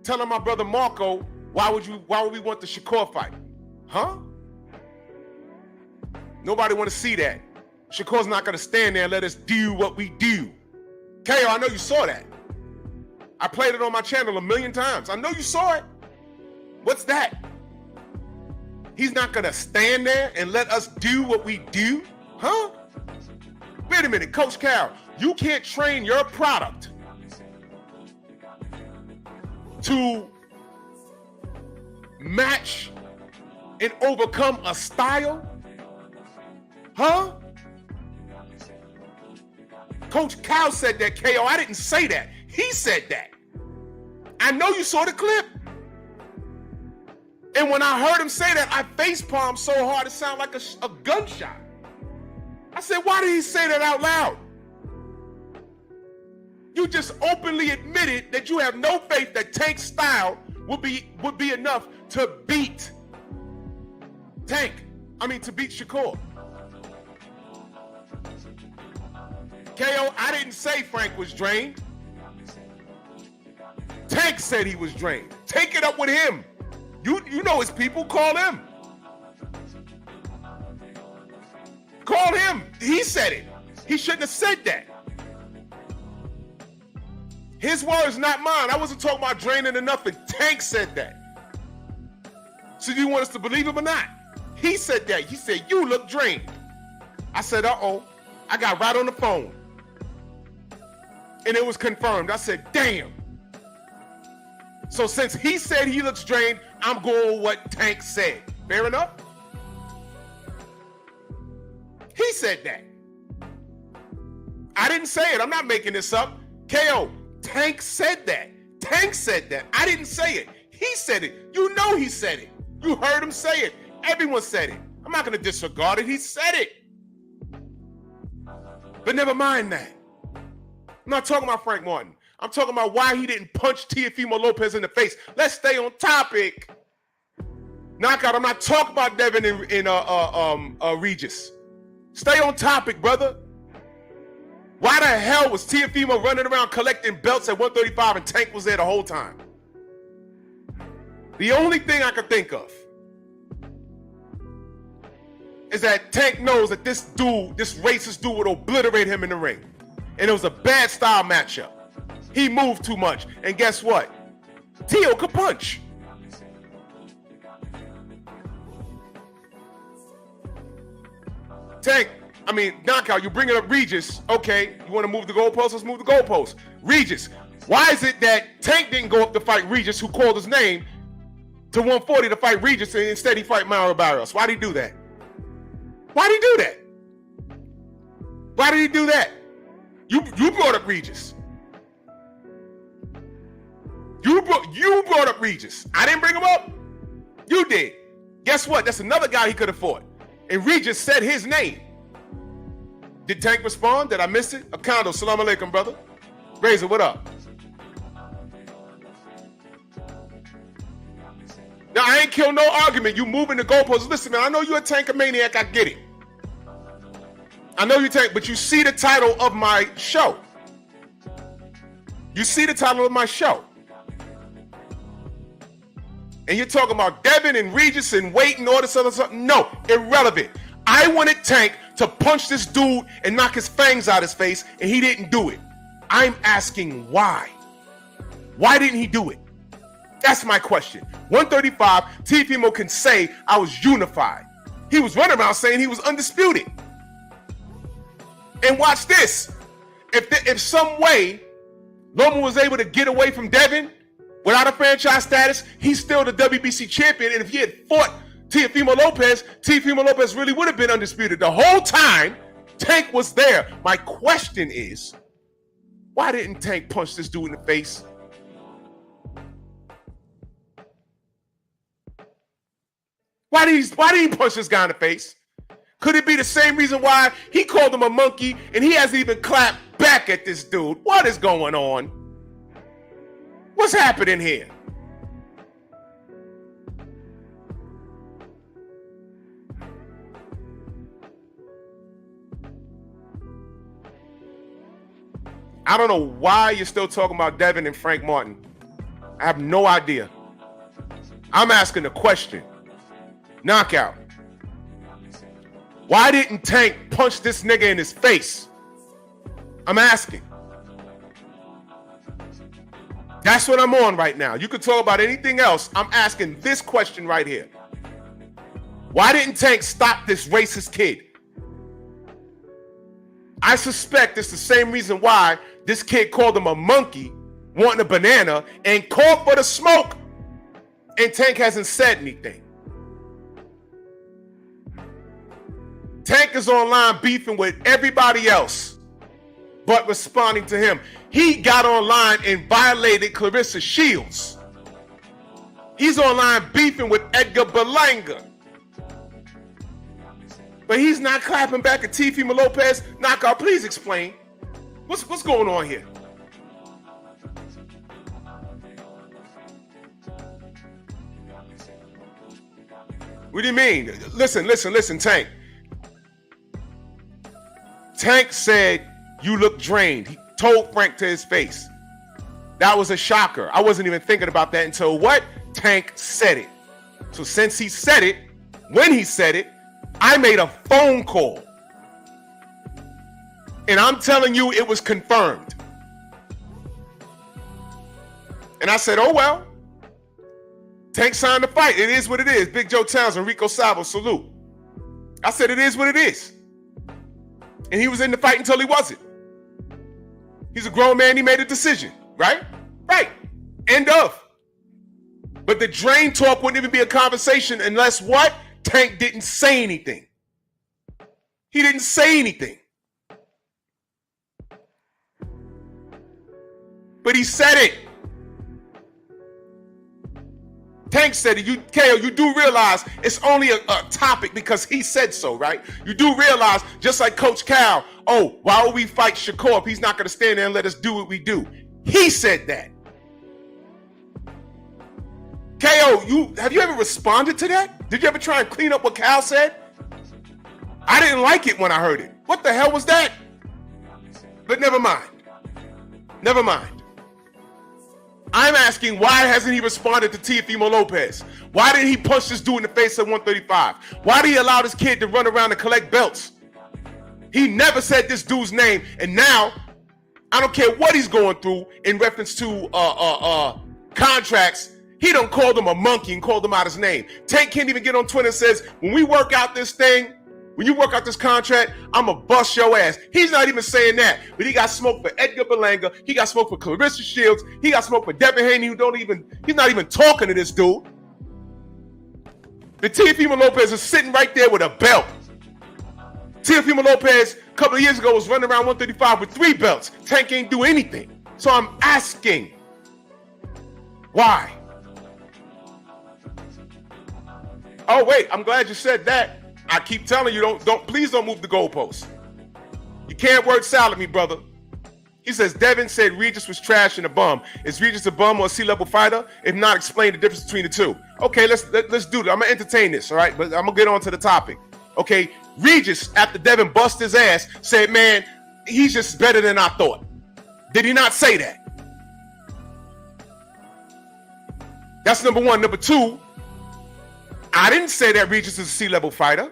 telling my brother Marco, why would we want the Shakur fight? Huh? Nobody want to see that. Shakur's not going to stand there and let us do what we do. KO, I know you saw that. I played it on my channel 1,000,000 times. I know you saw it. What's that? He's not going to stand there and let us do what we do? Huh? Wait a minute, Coach Cal, you can't train your product to match and overcome a style? Huh? Coach Cal said that, KO. I didn't say that. He said that. I know you saw the clip. And when I heard him say that, I facepalmed so hard it sounded like a gunshot. I said, why did he say that out loud? You just openly admitted that you have no faith that Tank's style would be enough to beat to beat Shakur. KO, I didn't say Frank was drained. Tank said he was drained. Take it up with him. You know his people, call him. Call him. He said it. He shouldn't have said that. His words, not mine. I wasn't talking about draining or nothing. Tank said that. So do you want us to believe him or not? He said that. He said, you look drained. I said, uh-oh. I got right on the phone. And it was confirmed. I said, damn. So since he said he looks drained, I'm going with what Tank said. Fair enough? He said that. I didn't say it. I'm not making this up. KO, Tank said that. Tank said that. I didn't say it. He said it. You know he said it. You heard him say it. Everyone said it. I'm not going to disregard it. He said it. But never mind that. I'm not talking about Frank Martin. I'm talking about why he didn't punch Teofimo Lopez in the face. Let's stay on topic. Knockout. I'm not talking about Devin and Regis. Stay on topic, brother. Why the hell was Teofimo running around collecting belts at 135 and Tank was there the whole time? The only thing I could think of is that Tank knows that this racist dude would obliterate him in the ring. And it was a bad style matchup. He moved too much. And guess what? Tio could punch. Knockout, you bringing up Regis. Okay, you want to move the goalpost? Let's move the goalpost. Regis, why is it that Tank didn't go up to fight Regis, who called his name, to 140 to fight Regis, and instead he fight Mauro Barrios? Why did he do that? Why did he do that? Why did he do that? You brought up Regis. You brought up Regis. I didn't bring him up. You did. Guess what? That's another guy he could have fought. And Regis said his name. Did Tank respond? Did I miss it? Akando, salam alaikum, brother. Razor, what up? Now, I ain't kill no argument. You moving the goalposts. Listen, man, I know you're a Tank maniac. I get it. I know you Tank, but you see the title of my show. You see the title of my show. And you're talking about Devin and Regis and Wait and all this other stuff. No, irrelevant. I wanted Tank to punch this dude and knock his fangs out his face, and he didn't do it. I'm asking why. Why didn't he do it? That's my question. 135, Teofimo can say I was unified. He was running around saying he was undisputed. And watch this. If some way Loma was able to get away from Devin without a franchise status, he's still the WBC champion. And if he had fought Teofimo Lopez really would have been undisputed. The whole time, Tank was there. My question is, why didn't Tank punch this dude in the face? Why did he punch this guy in the face? Could it be the same reason why he called him a monkey and he hasn't even clapped back at this dude? What is going on? What's happening here? I don't know why you're still talking about Devin and Frank Martin. I have no idea. I'm asking the question. Knockout. Why didn't Tank punch this nigga in his face? I'm asking. That's what I'm on right now. You could talk about anything else. I'm asking this question right here. Why didn't Tank stop this racist kid? I suspect it's the same reason why this kid called him a monkey, wanting a banana, and called for the smoke. And Tank hasn't said anything. Tank is online beefing with everybody else, but responding to him. He got online and violated Clarissa Shields. He's online beefing with Edgar Berlanga. But he's not clapping back at Teofimo Lopez. Knockout, please explain. What's going on here? What do you mean? Listen, Tank. Tank said, you look drained. He told Frank to his face. That was a shocker. I wasn't even thinking about that until what? Tank said it. So since he said it, when he said it, I made a phone call. And I'm telling you, it was confirmed. And I said, oh, well, Tank signed the fight. It is what it is. Big Joe Townsend, Rico Sabo, salute. I said, it is what it is. And he was in the fight until he wasn't. He's a grown man. He made a decision, right? Right. End of. But the drain talk wouldn't even be a conversation unless what? Tank didn't say anything. He didn't say anything. But he said it. Tank said it. KO, you do realize it's only a topic because he said so, right? You do realize, just like Coach Cal, oh, why would we fight Shakur if he's not going to stand there and let us do what we do? He said that. KO, have you ever responded to that? Did you ever try and clean up what Cal said? I didn't like it when I heard it. What the hell was that? But never mind. Never mind. I'm asking, why hasn't he responded to Teofimo Lopez? Why didn't he punch this dude in the face at 135? Why did he allow this kid to run around and collect belts? He never said this dude's name, and now I don't care what he's going through in reference to contracts. He done called him a monkey and called him out his name. Tank can't even get on Twitter and says, when we work out this thing, when you work out this contract, I'm going to bust your ass. He's not even saying that. But he got smoke for Edgar Berlanga. He got smoke for Clarissa Shields. He got smoke for Devin Haney, he's not even talking to this dude. The Teofimo Lopez is sitting right there with a belt. Teofimo Lopez, a couple of years ago, was running around 135 with 3 belts. Tank ain't do anything. So I'm asking, why? Oh, wait, I'm glad you said that. I keep telling you, please don't move the goalposts. You can't word salad me, brother. He says, Devin said Regis was trash and a bum. Is Regis a bum or a C-level fighter? If not, explain the difference between the two. Okay, let's do it. I'm going to entertain this, all right? But I'm going to get on to the topic. Okay, Regis, after Devin bust his ass, said, man, he's just better than I thought. Did he not say that? That's number one. Number two, I didn't say that Regis is a C-level fighter.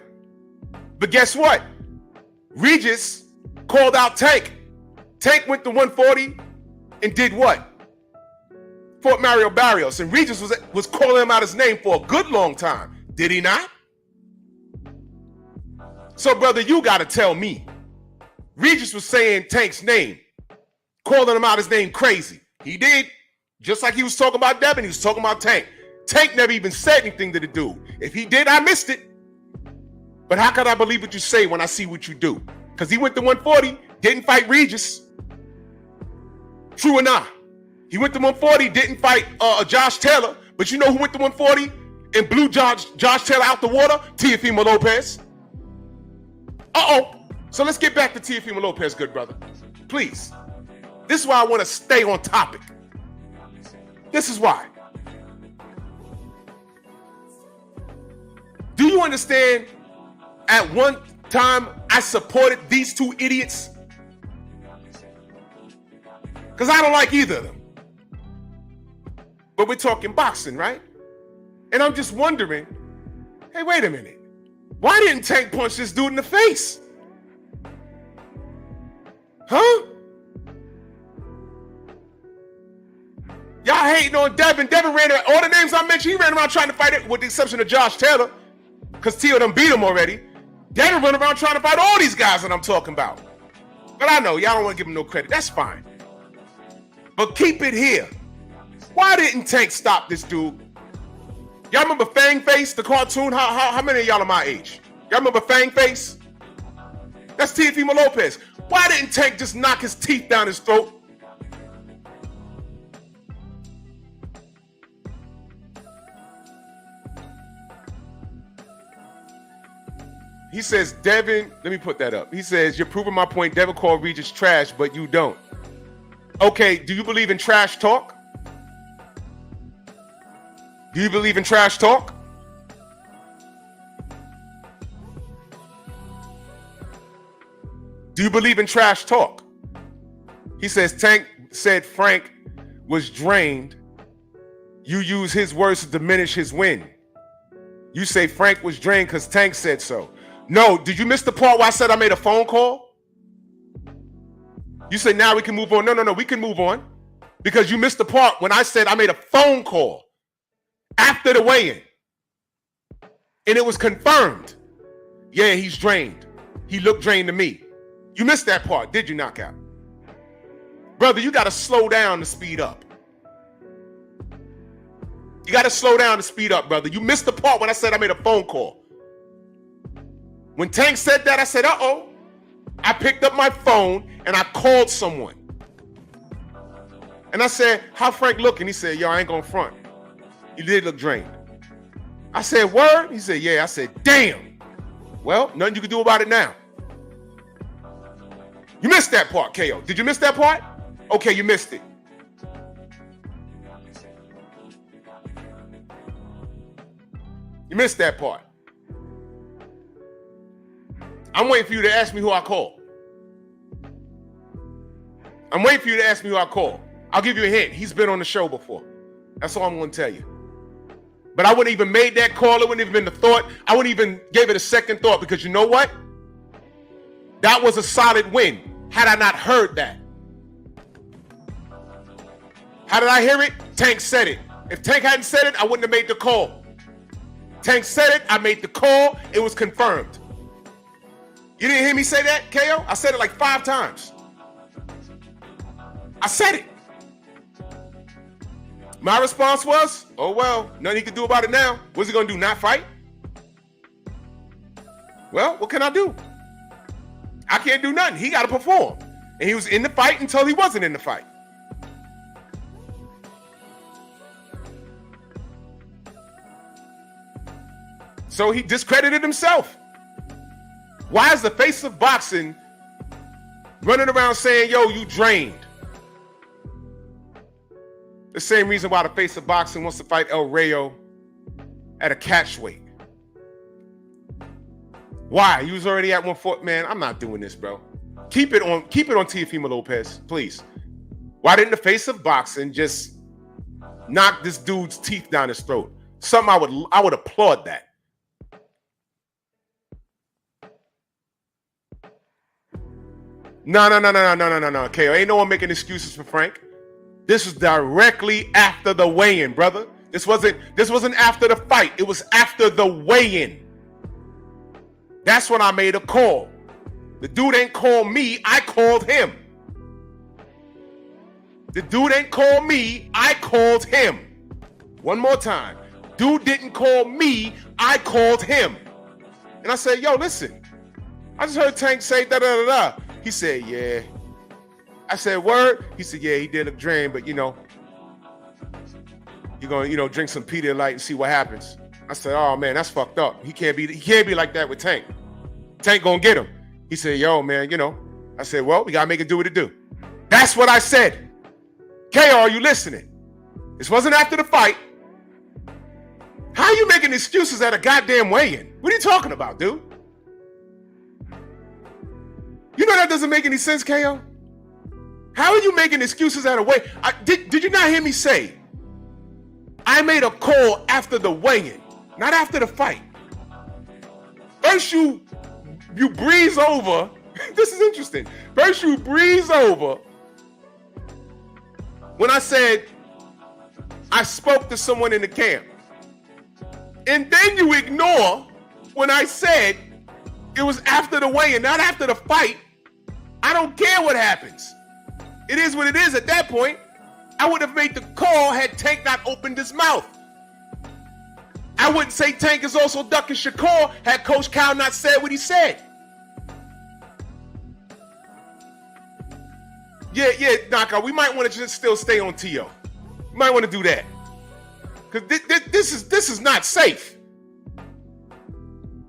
But guess what? Regis called out Tank. Tank went to 140 and did what? Fought Mario Barrios. And Regis was calling him out his name for a good long time. Did he not? So, brother, you got to tell me. Regis was saying Tank's name, calling him out his name crazy. He did. Just like he was talking about Devin, he was talking about Tank. Tank never even said anything to the dude. If he did, I missed it. But how could I believe what you say when I see what you do? Because he went to 140, didn't fight Regis. True or not? He went to 140, didn't fight Josh Taylor. But you know who went to 140 and blew Josh Taylor out the water? Teofimo Lopez. Uh-oh. So let's get back to Teofimo Lopez, good brother. Please. This is why I want to stay on topic. This is why. Do you understand? At one time, I supported these two idiots. Because I don't like either of them. But we're talking boxing, right? And I'm just wondering, hey, wait a minute. Why didn't Tank punch this dude in the face? Huh? Y'all hating on Devin. Devin ran around, all the names I mentioned, he ran around trying to fight it, with the exception of Josh Taylor, because Teo done beat him already. Devin run around trying to fight all these guys that I'm talking about. But I know, y'all don't want to give him no credit. That's fine. But keep it here. Why didn't Tank stop this dude? Y'all remember Fang Face, the cartoon? How many of y'all are my age? Y'all remember Fang Face? That's Teofimo Lopez. Why didn't Tank just knock his teeth down his throat? He says, Devin, let me put that up. He says, you're proving my point. Devin called Regis trash, but you don't. Okay, do you believe in trash talk? Do you believe in trash talk? Do you believe in trash talk? He says, Tank said Frank was drained. You use his words to diminish his win. You say Frank was drained because Tank said so. No, did you miss the part where I said I made a phone call? You say now we can move on. No, we can move on. Because you missed the part when I said I made a phone call after the weigh-in. And it was confirmed. Yeah, he's drained. He looked drained to me. You missed that part, did you, Knockout? Brother, you got to slow down to speed up. You got to slow down to speed up, brother. You missed the part when I said I made a phone call. When Tank said that, I said, uh-oh. I picked up my phone and I called someone. And I said, how Frank looking? He said, yo, I ain't gonna front. He did look drained. I said, word? He said, yeah. I said, damn. Well, nothing you can do about it now. You missed that part, KO. Did you miss that part? Okay, you missed it. You missed that part. I'm waiting for you to ask me who I call. I'm waiting for you to ask me who I call. I'll give you a hint. He's been on the show before. That's all I'm going to tell you. But I wouldn't even made that call. It wouldn't even been the thought. I wouldn't even gave it a second thought because you know what? That was a solid win. Had I not heard that. How did I hear it? Tank said it. If Tank hadn't said it, I wouldn't have made the call. Tank said it. I made the call. It was confirmed. You didn't hear me say that, KO? I said it like 5 times. I said it. My response was, oh, well, nothing he can do about it now. What's he going to do, not fight? Well, what can I do? I can't do nothing. He got to perform. And he was in the fight until he wasn't in the fight. So he discredited himself. Why is the face of boxing running around saying, yo, you drained? The same reason why the face of boxing wants to fight El Rayo at a catch weight. Why? You was already at 140. Man, I'm not doing this, bro. Keep it on Teofimo Lopez, please. Why didn't the face of boxing just knock this dude's teeth down his throat? Something I would applaud that. No. KO, ain't no one making excuses for Frank. This was directly after the weigh-in, brother. This wasn't after the fight. It was after the weigh-in. That's when I made a call. The dude ain't called me, I called him. The dude ain't called me, I called him. One more time. Dude didn't call me, I called him. And I said, yo, listen. I just heard Tank say da-da-da-da. He said, yeah. I said, word? He said, yeah, he did look drained, but you're gonna, drink some Pedialyte and see what happens. I said, oh man, that's fucked up. He can't be like that with Tank. Tank gonna get him. He said, yo, man, I said, well, we gotta make it do what it do. That's what I said. KO, are you listening? This wasn't after the fight. How are you making excuses at a goddamn weigh-in? What are you talking about, dude? You know that doesn't make any sense, KO? How are you making excuses at a weigh? Did you not hear me say? I made a call after the weigh-in, not after the fight. First you breeze over. This is interesting. First you breeze over when I said I spoke to someone in the camp. And then you ignore when I said it was after the weigh-in, not after the fight. I don't care what happens. It is what it is at that point. I would have made the call had Tank not opened his mouth. I wouldn't say Tank is also ducking Shakur had Coach Cal not said what he said. Yeah, Knockout. We might want to just still stay on T.O. We might want to do that. Because this is not safe.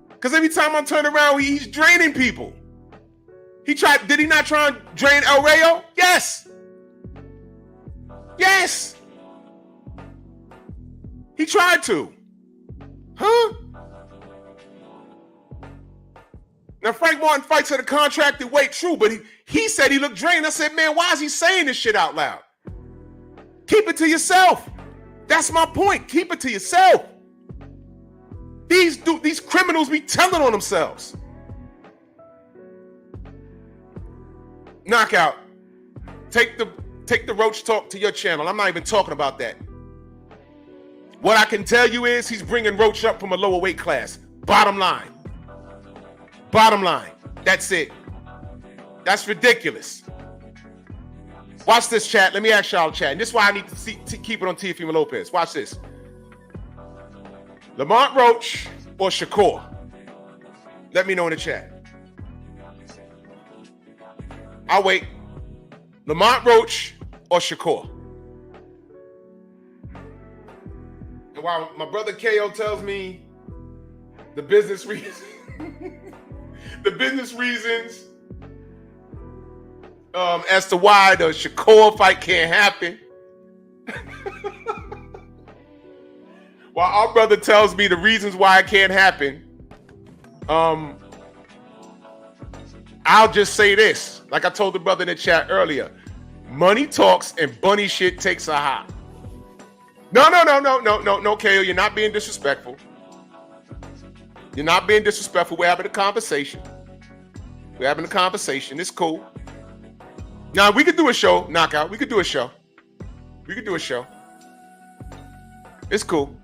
Because every time I turn around, he's draining people. Did he not try and drain El Rayo? Yes. Yes. He tried to. Huh? Now, Frank Martin fights at a contracted weight, true, but he said he looked drained. I said, man, why is he saying this shit out loud? Keep it to yourself. That's my point. Keep it to yourself. These criminals be telling on themselves. Knockout. Take the Roach talk to your channel. I'm not even talking about that. What I can tell you is he's bringing Roach up from a lower weight class. Bottom line. Bottom line. That's it. That's ridiculous. Watch this, chat. Let me ask y'all, chat. And this is why I need to keep it on Teofimo Lopez. Watch this. Lamont Roach or Shakur? Let me know in the chat. I'll wait. Lamont Roach or Shakur? And while my brother KO tells me the business reasons, as to why the Shakur fight can't happen, while our brother tells me the reasons why it can't happen, I'll just say this. Like I told the brother in the chat earlier, money talks and bunny shit takes a hop. No, KO, you're not being disrespectful. You're not being disrespectful. We're having a conversation. It's cool. Now, we could do a show, Knockout. We could do a show. It's cool.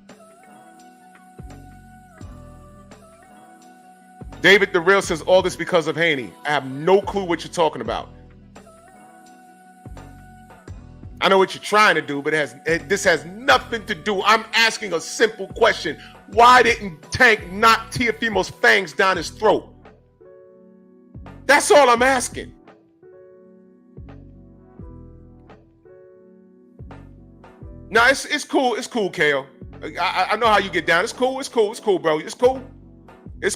David the Real says all this because of Haney. I have no clue what you're talking about. I know what you're trying to do, but this has nothing to do. I'm asking a simple question. Why didn't Tank knock Teofimo's fangs down his throat? That's all I'm asking. No, it's cool. It's cool, KO. I know how you get down. It's cool, bro. It's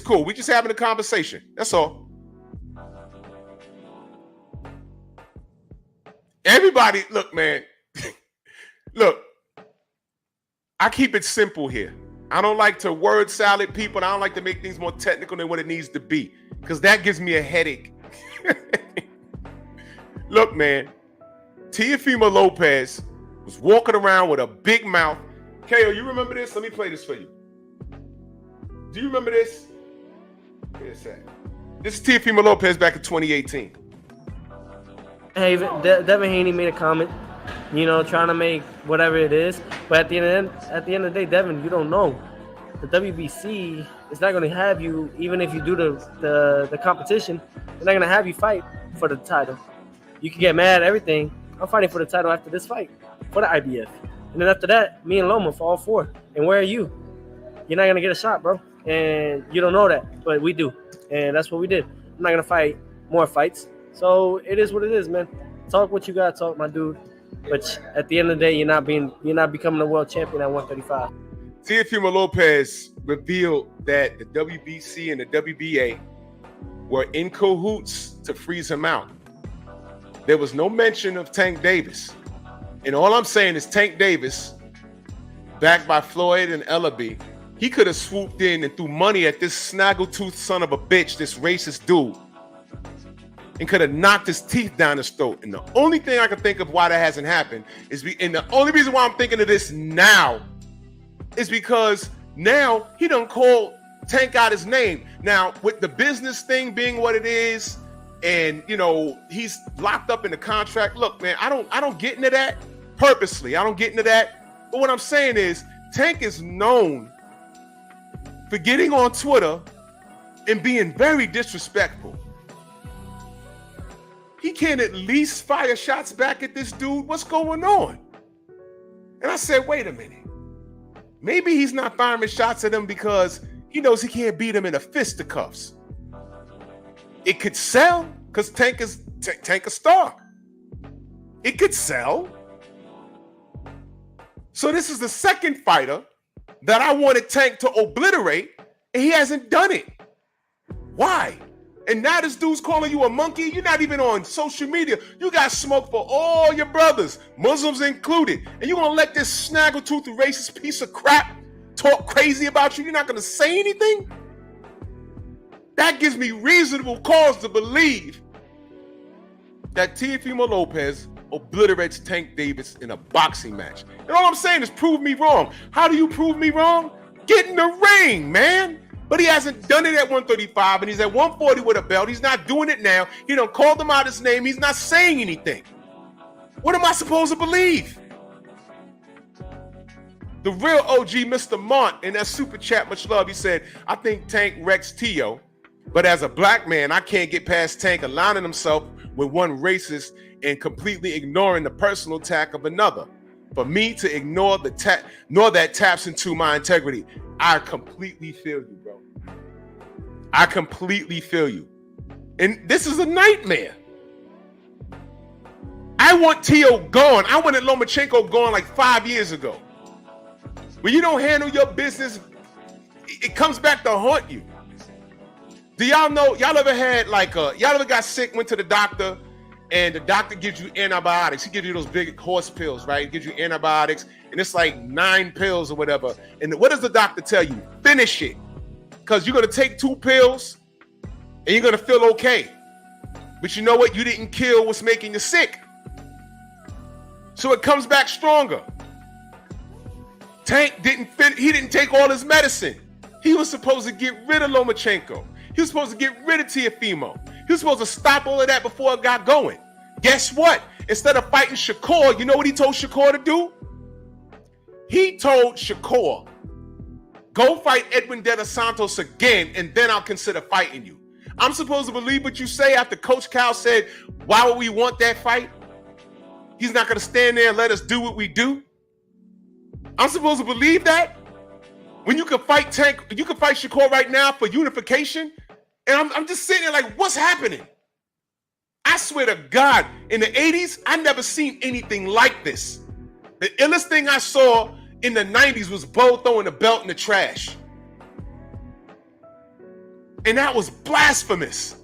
cool. We just having a conversation. That's all. Everybody, look, man. Look, I keep it simple here. I don't like to word salad people. I don't like to make things more technical than what it needs to be, because that gives me a headache. Look, man. Teofimo Lopez was walking around with a big mouth. KO, you remember this? Let me play this for you. Do you remember this? Where's that? This is Teofimo Lopez back in 2018. Hey, Devin Haney made a comment, trying to make whatever it is. But at the end of the day, Devin, you don't know. The WBC is not going to have you, even if you do the competition, they're not going to have you fight for the title. You can get mad at everything. I'm fighting for the title after this fight, for the IBF. And then after that, me and Loma for all four. And where are you? You're not going to get a shot, bro. And you don't know that, but we do. And that's what we did. I'm not going to fight more fights. So it is what it is, man. Talk what you got to talk, my dude. But at the end of the day, you're not becoming a world champion at 135. Teofimo Lopez revealed that the WBC and the WBA were in cahoots to freeze him out. There was no mention of Tank Davis. And all I'm saying is Tank Davis, backed by Floyd and Ellaby, he could have swooped in and threw money at this snaggletooth son of a bitch, this racist dude, and could have knocked his teeth down his throat. And the only thing I can think of why that hasn't happened is, and the only reason why I'm thinking of this now is because now he done called Tank out his name. Now, with the business thing being what it is, and he's locked up in the contract. Look, man, I don't get into that purposely. I don't get into that. But what I'm saying is, Tank is known for getting on Twitter and being very disrespectful. He can't at least fire shots back at this dude. What's going on? And I said, wait a minute. Maybe he's not firing shots at him because he knows he can't beat him in a fisticuffs. It could sell because Tank a star. It could sell. So this is the second fighter that I wanted Tank to obliterate, and he hasn't done it. Why? And now this dude's calling you a monkey. You're not even on social media. You got smoke for all your brothers, Muslims included. And you're going to let this snaggletooth racist piece of crap talk crazy about you? You're not going to say anything? That gives me reasonable cause to believe that Teofimo Lopez obliterates Tank Davis in a boxing match. And all I'm saying is prove me wrong. How do you prove me wrong? Get in the ring, man. But he hasn't done it at 135, and he's at 140 with a belt. He's not doing it now. He done called him out his name. He's not saying anything. What am I supposed to believe? The real OG, Mr. Mont, in that super chat, much love, he said, I think Tank wrecks Tio, but as a black man, I can't get past Tank aligning himself with one racist and completely ignoring the personal attack of another. For me to ignore that taps into my integrity. I completely feel you, bro. I completely feel you. And this is a nightmare. I want Tio gone. I wanted Lomachenko gone like 5 years ago. When you don't handle your business, it comes back to haunt you. Do y'all know, y'all ever had y'all ever got sick, went to the doctor, and the doctor gives you antibiotics. He gives you those big horse pills, right? He gives you antibiotics, and it's like 9 pills or whatever. And what does the doctor tell you? Finish it. Because you're going to take 2 pills, and you're going to feel okay. But you know what? You didn't kill what's making you sick. So it comes back stronger. Tank he didn't take all his medicine. He was supposed to get rid of Lomachenko. He was supposed to get rid of Teofimo. He was supposed to stop all of that before it got going. Guess what? Instead of fighting Shakur, you know what he told Shakur to do? He told Shakur, go fight Edwin De Los Santos again, and then I'll consider fighting you. I'm supposed to believe what you say after Coach Cal said, why would we want that fight? He's not going to stand there and let us do what we do. I'm supposed to believe that? When you can fight Tank, you can fight Shakur right now for unification, and I'm just sitting there like, what's happening? I swear to God, in the 80s, I never seen anything like this. The illest thing I saw in the 90s was Bo throwing the belt in the trash. And that was blasphemous.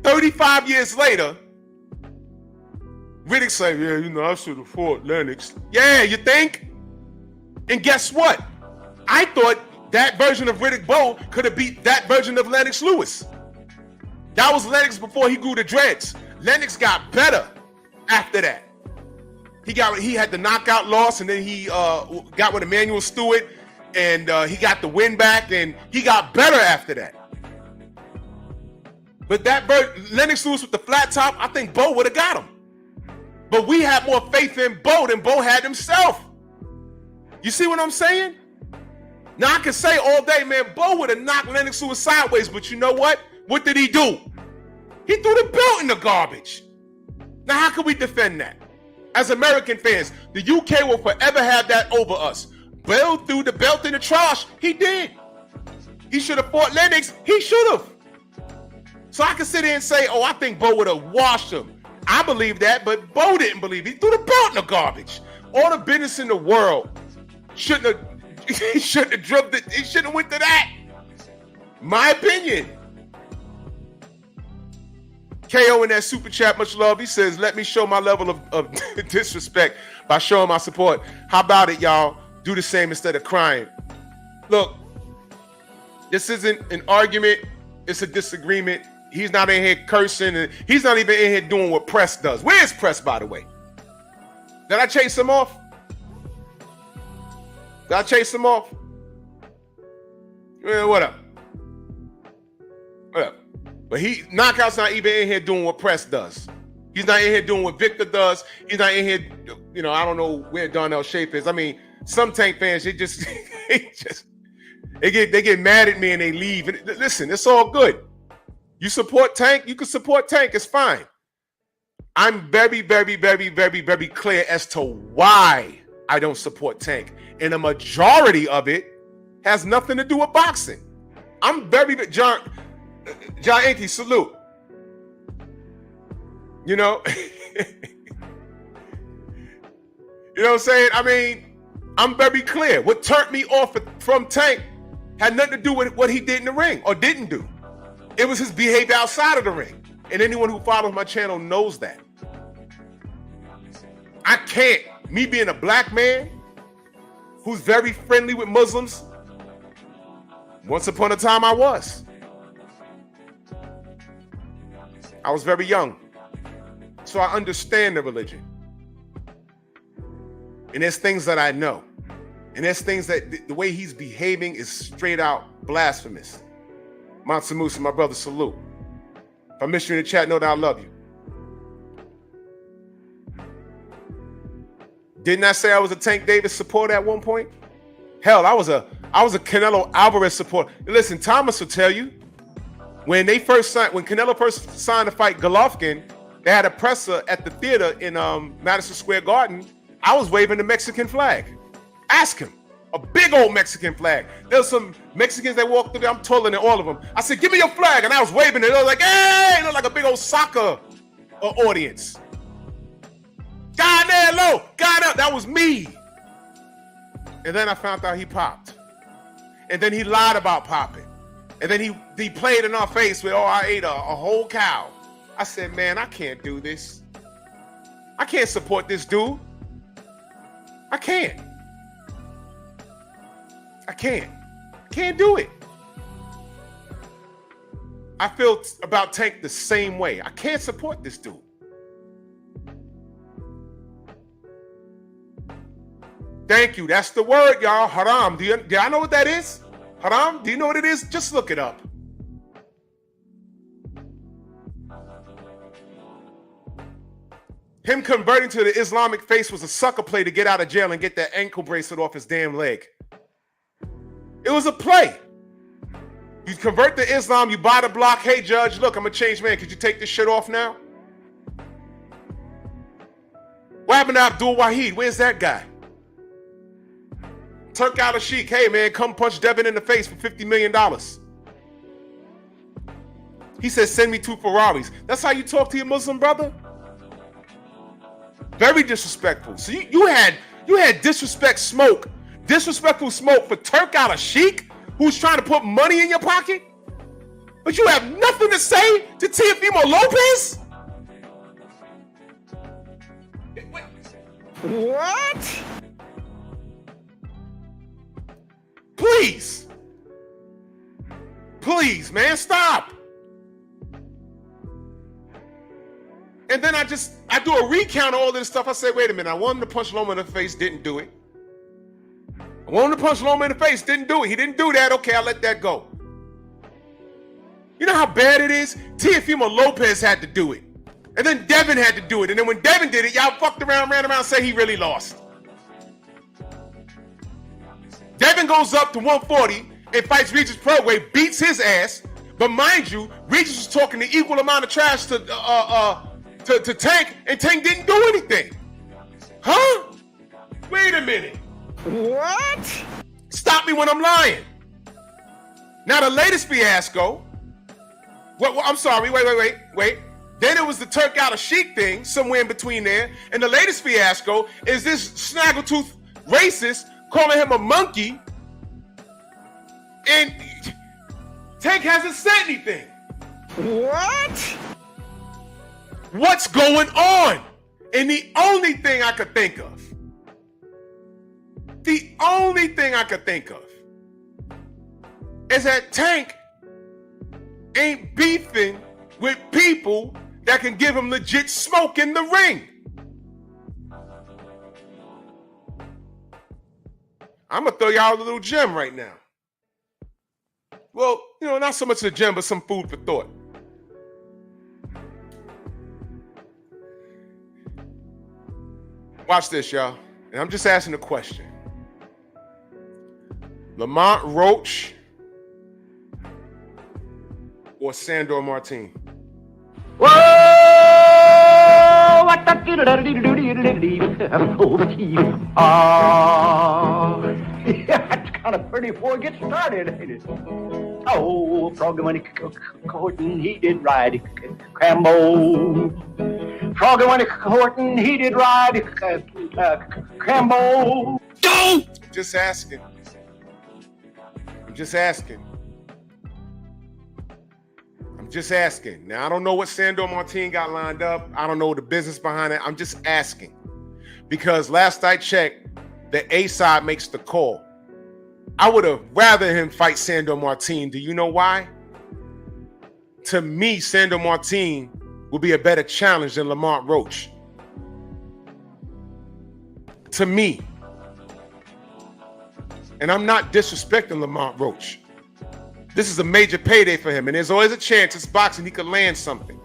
35 years later, Riddick said, yeah, I should have fought Lennox. Yeah, you think? And guess what? I thought that version of Riddick Bowe could have beat that version of Lennox Lewis. That was Lennox before he grew the dreads. Lennox got better after that. He had the knockout loss, and then he got with Emmanuel Stewart, and he got the win back, and he got better after that. But that Lennox Lewis with the flat top, I think Bo would have got him. But we had more faith in Bo than Bo had himself. You see what I'm saying? Now I can say all day, man, Bo would have knocked Lennox Lewis sideways, but you know what? What did he do? He threw the belt in the garbage. Now how can we defend that? As American fans, the UK will forever have that over us. Bo threw the belt in the trash. He did. He should have fought Lennox. He should have. So I can sit here and say, oh, I think Bo would have washed him. I believe that, but Bo didn't believe it. He threw the belt in the garbage. All the business in the world shouldn't have, he shouldn't have drilled it. He shouldn't have went to that. My opinion. KO in that super chat, much love. He says, let me show my level of disrespect by showing my support. How about it, y'all? Do the same instead of crying. Look, this isn't an argument. It's a disagreement. He's not in here cursing, and he's not even in here doing what Press does. Where is Press, by the way? Did I chase him off? Did I chase him off? What up? What up? But Knockout's not even in here doing what Press does. He's not in here doing what Victor does. He's not in here, I don't know where Darnell Shape is. I mean, some Tank fans, they get mad at me and they leave. And listen, it's all good. You support Tank, you can support Tank, it's fine. I'm very, very, very, very, very clear as to why I don't support Tank. And the majority of it has nothing to do with boxing. I'm very, John Enke, salute. You know? You know what I'm saying? I mean, I'm very clear. What turned me off from Tank had nothing to do with what he did in the ring or didn't do. It was his behavior outside of the ring. And anyone who follows my channel knows that. I can't, me being a black man who's very friendly with Muslims, once upon a time I was. I was very young. So I understand the religion. And there's things that I know. And there's things that the way he's behaving is straight out blasphemous. Mansa Musa, my brother, salute. If I miss you in the chat, know that I love you. Didn't I say I was a Tank Davis supporter at one point? Hell, I was a Canelo Alvarez supporter. Listen, Thomas will tell you, when Canelo first signed to fight Golovkin, they had a presser at the theater in Madison Square Garden. I was waving the Mexican flag. Ask him. A big old Mexican flag. There was some Mexicans that walked through there. I'm taller than all of them. I said, give me your flag. And I was waving it. They was like, hey! It looked like a big old soccer audience. Canelo! Got up. That was me. And then I found out he popped. And then he lied about popping. And then he played in our face with, oh, I ate a whole cow. I said, man, I can't do this. I can't support this dude. I can't. I can't do it. I feel about Tank the same way. I can't support this dude. Thank you. That's the word, y'all. Haram. Do y'all know what that is? Haram? Do you know what it is? Just look it up. Him converting to the Islamic faith was a sucker play to get out of jail and get that ankle bracelet off his damn leg. It was a play. You convert to Islam, you buy the block. Hey, judge, look, I'm a changed man. Could you take this shit off now? What happened to Abdul Wahid? Where's that guy? Turk al-Sheikh, hey, man, come punch Devin in the face for $50 million. He said, send me 2 Ferraris. That's how you talk to your Muslim brother? Very disrespectful. So you had disrespectful smoke for Turk al-Sheikh, who's trying to put money in your pocket? But you have nothing to say to Teofimo Lopez? What? Please, man, stop. And then I do a recount of all this stuff. I said, wait a minute, I wanted to punch Loma in the face, didn't do it. I wanted to punch Loma in the face, didn't do it. He didn't do that. Okay, I'll let that go. You know how bad it is? Teofimo Lopez had to do it. And then Devin had to do it. And then when Devin did it, y'all fucked around, ran around, say he really lost. Devin goes up to 140 and fights Regis Prograis, beats his ass. But mind you, Regis was talking the equal amount of trash to Tank, and Tank didn't do anything. Huh? Wait a minute. What? Stop me when I'm lying. Now the latest fiasco. I'm sorry. Wait. Then it was the Turk out of Sheik thing, somewhere in between there. And the latest fiasco is this snaggletooth racist calling him a monkey. And Tank hasn't said anything. What? What's going on? And the only thing I could think of is that Tank ain't beefing with people that can give him legit smoke in the ring. I'm gonna throw y'all a little gem right now. Well, not so much a gem, but some food for thought. Watch this, y'all. And I'm just asking a question. Lamont Roach or Sandor Martin? Whoa! What the that's kind of pretty before it gets started, ain't it? Oh, Froggy when Horton, he did ride Crambo. Froggy when Horton, he did ride Crambo. Just asking. I'm just asking. Now, I don't know what Sandor Martin got lined up. I don't know the business behind it. I'm just asking. Because last I checked, the A side makes the call. I would have rather him fight Sandor Martin. Do you know why? To me, Sandor Martin will be a better challenge than Lamont Roach. To me. And I'm not disrespecting Lamont Roach. This is a major payday for him, and there's always a chance it's boxing he could land something.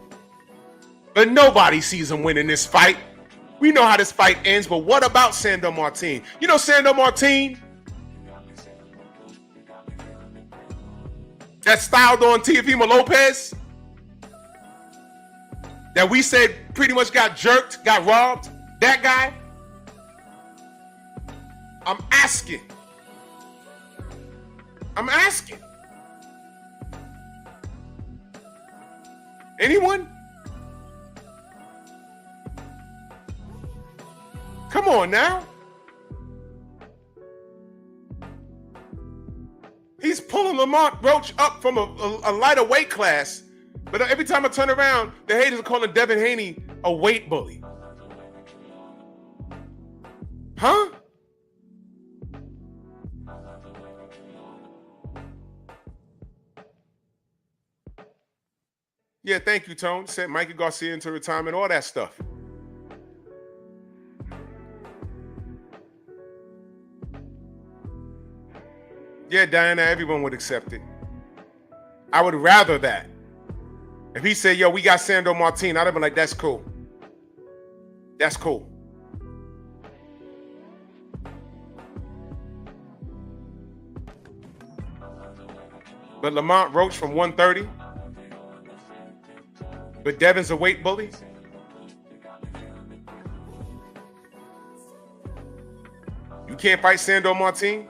But nobody sees him winning this fight. We know how this fight ends, but what about Sandor Martin? You know Sandor Martin? That styled on Teofimo Lopez? That we said pretty much got jerked, got robbed? That guy? I'm asking. Anyone? Come on now. He's pulling Lamont Roach up from a lighter weight class. But every time I turn around, the haters are calling Devin Haney a weight bully. Huh? Yeah, thank you, Tone. Sent Mikey Garcia into retirement, all that stuff. Yeah, Diana, everyone would accept it. I would rather that. If he said, yo, we got Sandor Martin, I'd have been like, that's cool. That's cool. But Lamont Roach from 130? But Devin's a weight bully? You can't fight Sandor Martin?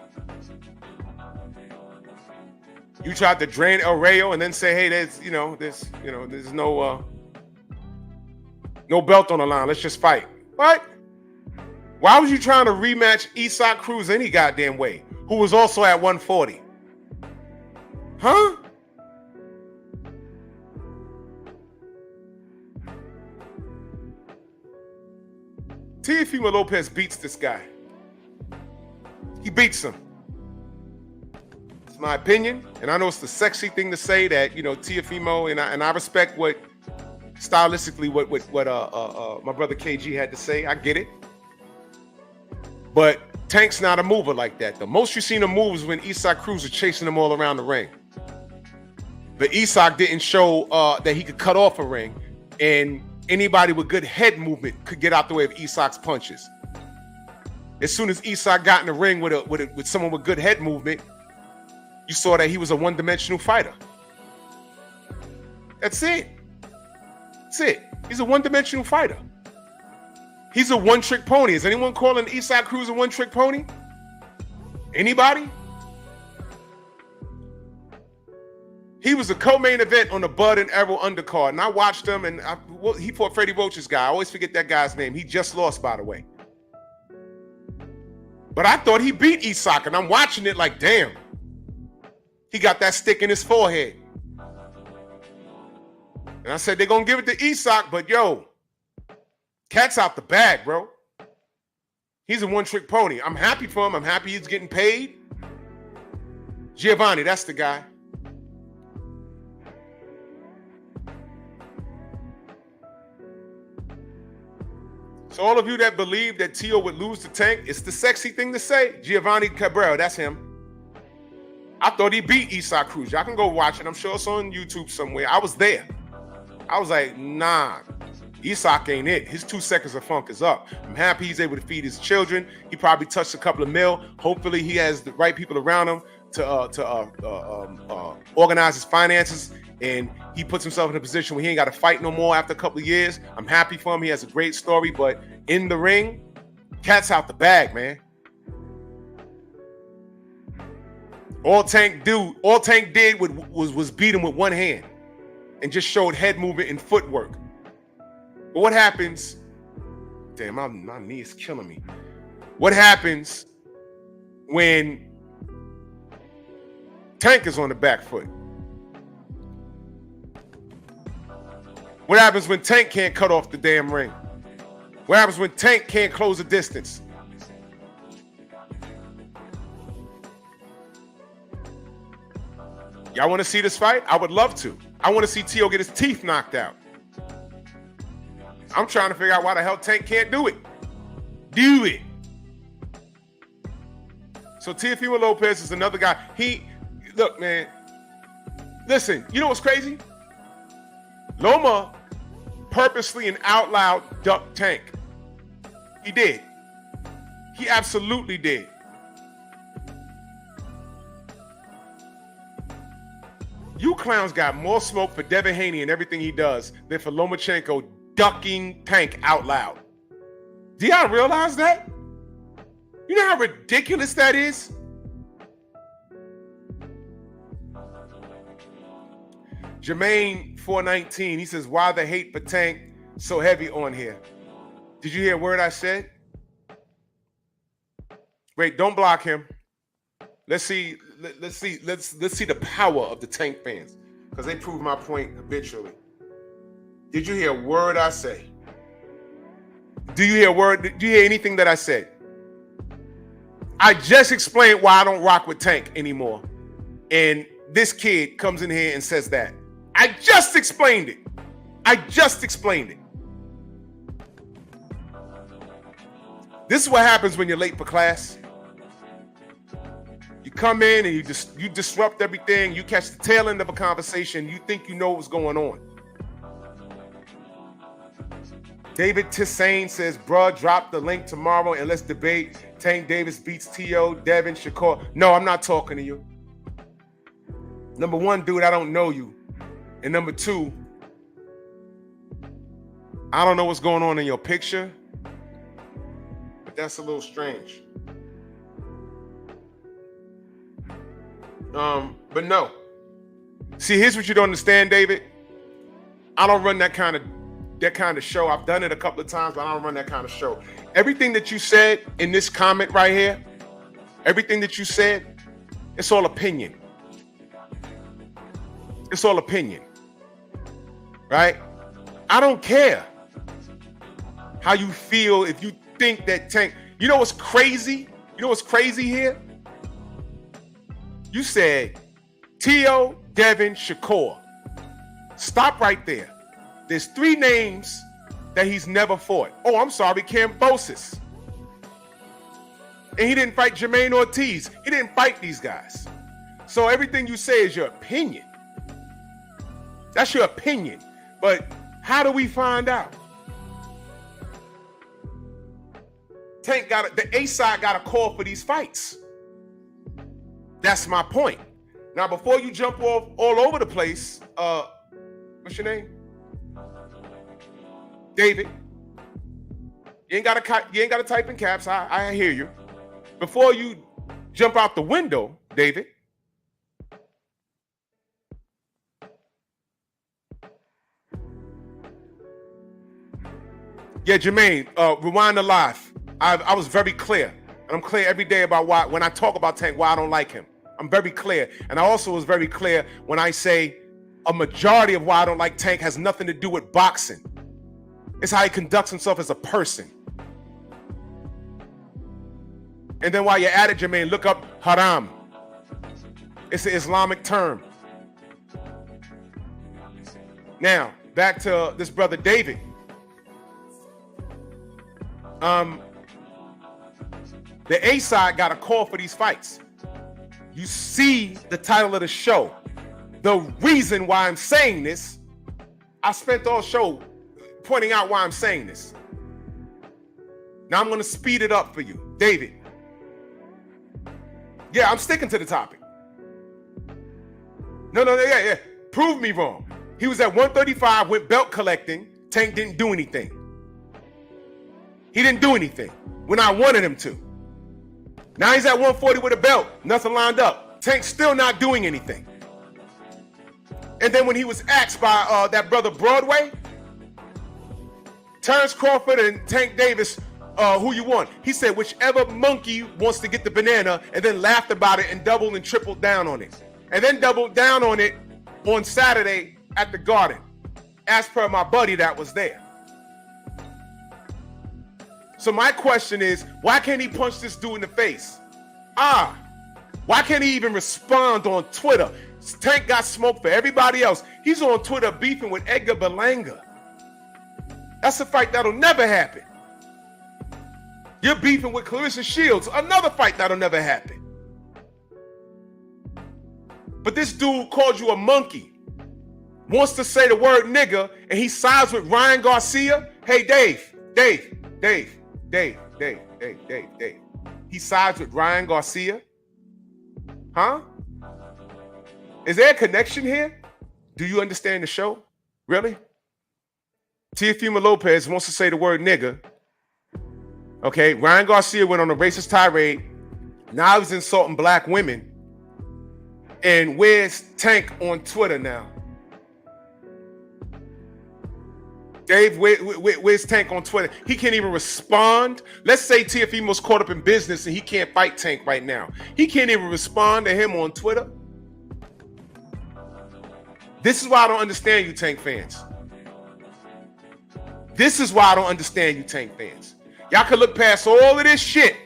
You tried to drain El Rayo and then say, hey, there's no belt on the line. Let's just fight. What? Why was you trying to rematch Isaac Cruz any goddamn way, who was also at 140? Huh? Teofimo Lopez beats this guy. He beats him. It's my opinion, and I know it's the sexy thing to say that, Teofimo, and I respect what stylistically what my brother KG had to say. I get it. But Tank's not a mover like that. The most you've seen him move is when Isaac Cruz is chasing him all around the ring. but Isak didn't show that he could cut off a ring, and anybody with good head movement could get out the way of Isak's punches. As soon as Isak got in the ring with someone with good head movement, you saw that he was a one-dimensional fighter. That's it. That's it. He's a one-dimensional fighter. He's a one-trick pony. Is anyone calling Isak Cruz a one-trick pony? Anybody? He was a co-main event on the Bud and Errol undercard, and I watched him, and he fought Freddie Roach's guy. I always forget that guy's name. He just lost, by the way. But I thought he beat Isak, and I'm watching it like, damn. He got that stick in his forehead. And I said, they're going to give it to Isak, but yo, cat's out the bag, bro. He's a one-trick pony. I'm happy for him. I'm happy he's getting paid. Giovanni, that's the guy. So all of you that believe that Tio would lose to Tank, it's the sexy thing to say. Giovanni Cabrera, that's him. I thought he beat Isak Cruz. Y'all can go watch it. I'm sure it's on YouTube somewhere. I was there. I was like, nah, Isak ain't it. His 2 seconds of funk is up. I'm happy he's able to feed his children. He probably touched a couple of mil. Hopefully he has the right people around him to organize his finances, and he puts himself in a position where he ain't got to fight no more after a couple of years. I'm happy for him. He has a great story, but in the ring, cat's out the bag, man. All Tank did was beat him with one hand and just showed head movement and footwork. But what happens? Damn, my knee is killing me. What happens when Tank is on the back foot? What happens when Tank can't cut off the damn ring? What happens when Tank can't close the distance? Y'all want to see this fight? I would love to. I want to see Tio get his teeth knocked out. I'm trying to figure out why the hell Tank can't do it. Do it. So Teofimo Lopez is another guy. Look, man. Listen, you know what's crazy? Loma purposely and out loud ducked Tank. He did. He absolutely did. You clowns got more smoke for Devin Haney and everything he does than for Lomachenko ducking Tank out loud. Do y'all realize that? You know how ridiculous that is? Jermaine 419, he says, why the hate for Tank so heavy on here? Did you hear a word I said? Wait, don't block him. Let's see the power of the Tank fans, because they prove my point habitually. Did you hear a word I say? Do you hear a word? Did you hear anything that I said? I just explained why I don't rock with Tank anymore. And this kid comes in here and says that. I just explained it. This is what happens when you're late for class. You come in and you disrupt everything. You catch the tail end of a conversation. You think you know what's going on. David Tissane says, bruh, drop the link tomorrow and let's debate. Tank Davis beats T.O., Devin, Shakur. No, I'm not talking to you. Number one, dude, I don't know you. And number two, I don't know what's going on in your picture, but that's a little strange. But no. See, here's what you don't understand, David. I don't run that kind of show. I've done it a couple of times, but I don't run that kind of show. Everything that you said in this comment right here, everything that you said, it's all opinion. It's all opinion. Right? I don't care how you feel if you think that Tank. You know what's crazy? You know what's crazy here? You said T.O., Devin, Shakur. Stop right there. There's 3 names that he's never fought. Oh, I'm sorry, Kambosos. And he didn't fight Jermaine Ortiz. He didn't fight these guys. So everything you say is your opinion. That's your opinion. But how do we find out? Tank the A side got a call for these fights. That's my point. Now, before you jump off all over the place, what's your name? David. You ain't gotta type in caps. I hear you. Before you jump out the window, David. Yeah, Jermaine, rewind the live. I was very clear. And I'm clear every day about why, when I talk about Tank, why I don't like him. I'm very clear. And I also was very clear when I say a majority of why I don't like Tank has nothing to do with boxing. It's how he conducts himself as a person. And then while you're at it, Jermaine, look up haram. It's an Islamic term. Now, back to this brother David. The A side got a call for these fights. You see the title of the show. The reason why I'm saying this, I spent all show pointing out why I'm saying this. Now I'm going to speed it up for you. David. Yeah, I'm sticking to the topic. Yeah. Prove me wrong. He was at 135, went belt collecting. Tank didn't do anything. He didn't do anything when I wanted him to. Now he's at 140 with a belt. Nothing lined up. Tank's still not doing anything. And then when he was asked by that brother Broadway, Terrence Crawford and Tank Davis, who you want? He said, whichever monkey wants to get the banana, and then laughed about it and doubled and tripled down on it. And then doubled down on it on Saturday at the Garden, as per my buddy that was there. So my question is, why can't he punch this dude in the face? Why can't he even respond on Twitter? Tank got smoked for everybody else. He's on Twitter beefing with Edgar Berlanga. That's a fight that'll never happen. You're beefing with Clarissa Shields, another fight that'll never happen. But this dude called you a monkey, wants to say the word nigga, and he sides with Ryan Garcia. Hey, Dave. He sides with Ryan Garcia? Huh? Is there a connection here? Do you understand the show? Really? Teofimo Lopez wants to say the word nigga. Okay, Ryan Garcia went on a racist tirade. Now he's insulting black women. And where's Tank on Twitter now? Dave, where's Tank on Twitter? He can't even respond. Let's say Teofimo's caught up in business and he can't fight Tank right now. He can't even respond to him on Twitter. This is why I don't understand you Tank fans. This is why I don't understand you Tank fans. Y'all can look past all of this shit.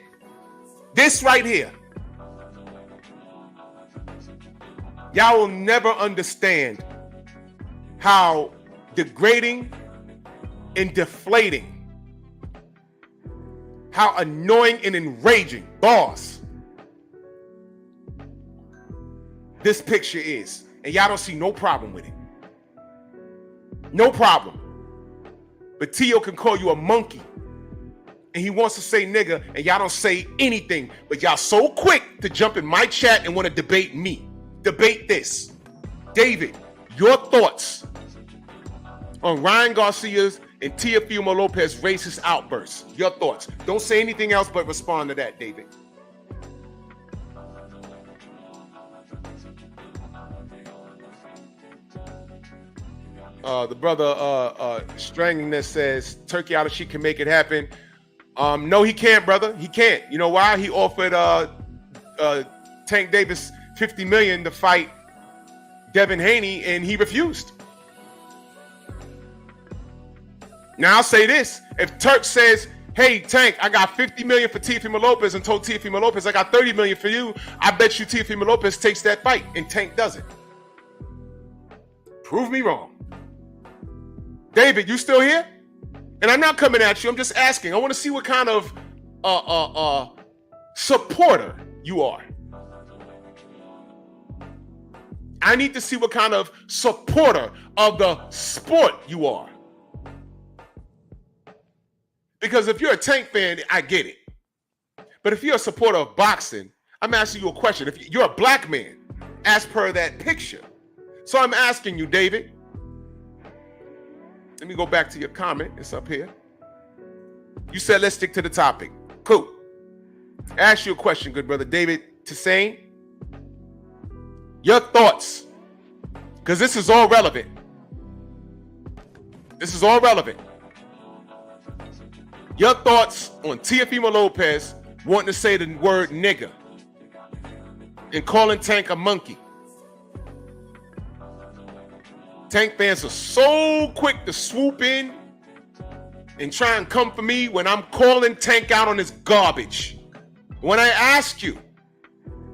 This right here. Y'all will never understand how degrading and deflating, how annoying and enraging, boss, this picture is. And y'all don't see no problem with it. No problem. But Tio can call you a monkey. And he wants to say nigga, and y'all don't say anything. But y'all so quick to jump in my chat and want to debate me. Debate this. David, your thoughts on Ryan Garcia's and Teofimo Lopez racist outbursts. Your thoughts. Don't say anything else but respond to that, David. The brother Strangeness says Turkey out of shit can make it happen. No, he can't, brother. He can't. You know why? He offered Tank Davis $50 million to fight Devin Haney, and he refused. Now I'll say this: if Turk says, "Hey Tank, I got $50 million for Teofimo Lopez," and told Teofimo Lopez, "I got $30 million for you," I bet you Teofimo Lopez takes that fight, and Tank doesn't. Prove me wrong. David, you still here? And I'm not coming at you. I'm just asking. I want to see what kind of supporter you are. I need to see what kind of supporter of the sport you are. Because if you're a Tank fan, I get it. But if you're a supporter of boxing, I'm asking you a question. If you're a black man, as per that picture. So I'm asking you, David. Let me go back to your comment. It's up here. You said let's stick to the topic. Cool. I ask you a question, good brother David Tisane. Your thoughts, because this is all relevant. This is all relevant. Your thoughts on Teofimo Lopez wanting to say the word nigger and calling Tank a monkey. Tank fans are so quick to swoop in and try and come for me when I'm calling Tank out on his garbage. When I ask you,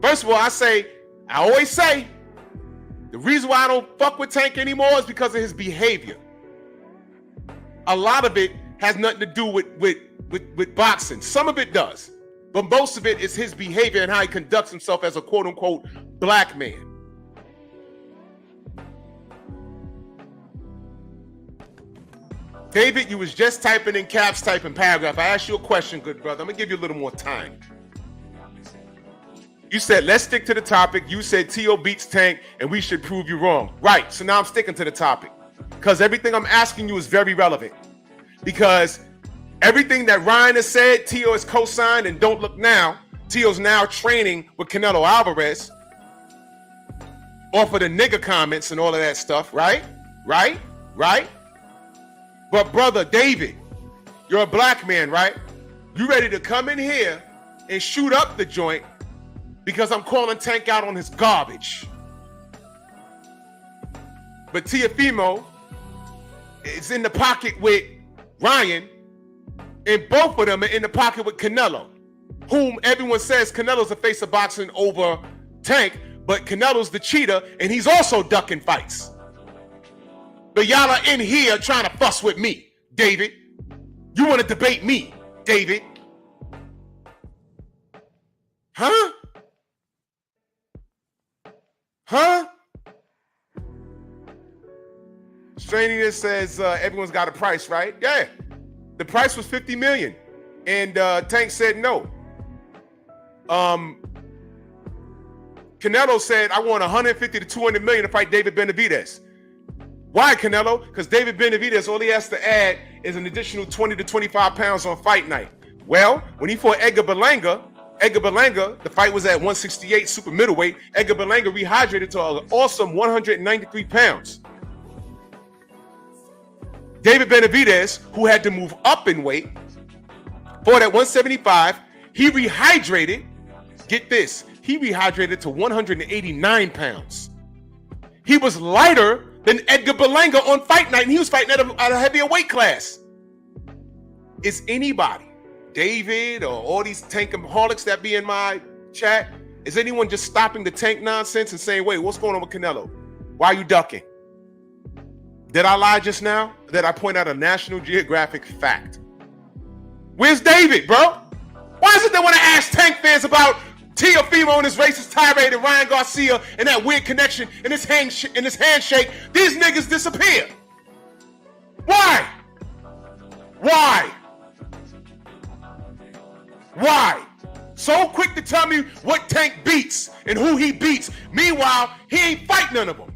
first of all, I always say, the reason why I don't fuck with Tank anymore is because of his behavior. A lot of it has nothing to do with boxing. Some of it does. But most of it is his behavior and how he conducts himself as a quote-unquote black man. David, you was just typing in caps, typing paragraph. I asked you a question, good brother. I'm going to give you a little more time. You said, let's stick to the topic. You said T.O. beats Tank and we should prove you wrong. Right, so now I'm sticking to the topic. Because everything I'm asking you is very relevant. Because everything that Ryan has said, T.O. has co-signed, and don't look now. T.O.'s now training with Canelo Alvarez off of the nigger comments and all of that stuff, right? Right? But brother David, you're a black man, right? You ready to come in here and shoot up the joint because I'm calling Tank out on his garbage. But Teofimo is in the pocket with Ryan, and both of them are in the pocket with Canelo, whom everyone says Canelo's the face of boxing over Tank, but Canelo's the cheater, and he's also ducking fights. But y'all are in here trying to fuss with me, David. You want to debate me, David. Huh? Strangeness says everyone's got a price, right? Yeah. The price was $50 million. And Tank said no. Canelo said, I want 150 to 200 million to fight David Benavidez. Why, Canelo? Because David Benavidez, all he has to add is an additional 20 to 25 pounds on fight night. Well, when he fought Edgar Berlanga, the fight was at 168 super middleweight. Edgar Berlanga rehydrated to an awesome 193 pounds. David Benavidez, who had to move up in weight, fought at 175. He rehydrated, get this, he rehydrated to 189 pounds. He was lighter than Edgar Berlanga on fight night, and he was fighting at a heavier weight class. Is anybody, David or all these tankaholics that be in my chat, is anyone just stopping the Tank nonsense and saying, wait, what's going on with Canelo? Why are you ducking? Did I lie just now? Did I point out a National Geographic fact? Where's David, bro? Why is it they want to ask Tank fans about Teofimo and his racist tirade and Ryan Garcia and that weird connection and his handshake? These niggas disappear. Why? So quick to tell me what Tank beats and who he beats. Meanwhile, he ain't fight none of them.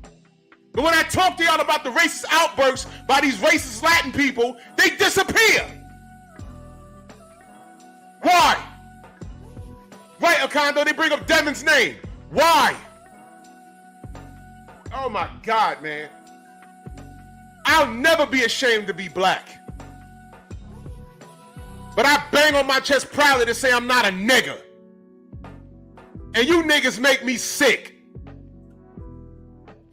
But when I talk to y'all about the racist outbursts by these racist Latin people, they disappear. Why? Right, Acondo, they bring up Devin's name. Why? Oh my God, man. I'll never be ashamed to be black. But I bang on my chest proudly to say I'm not a nigger. And you niggas make me sick.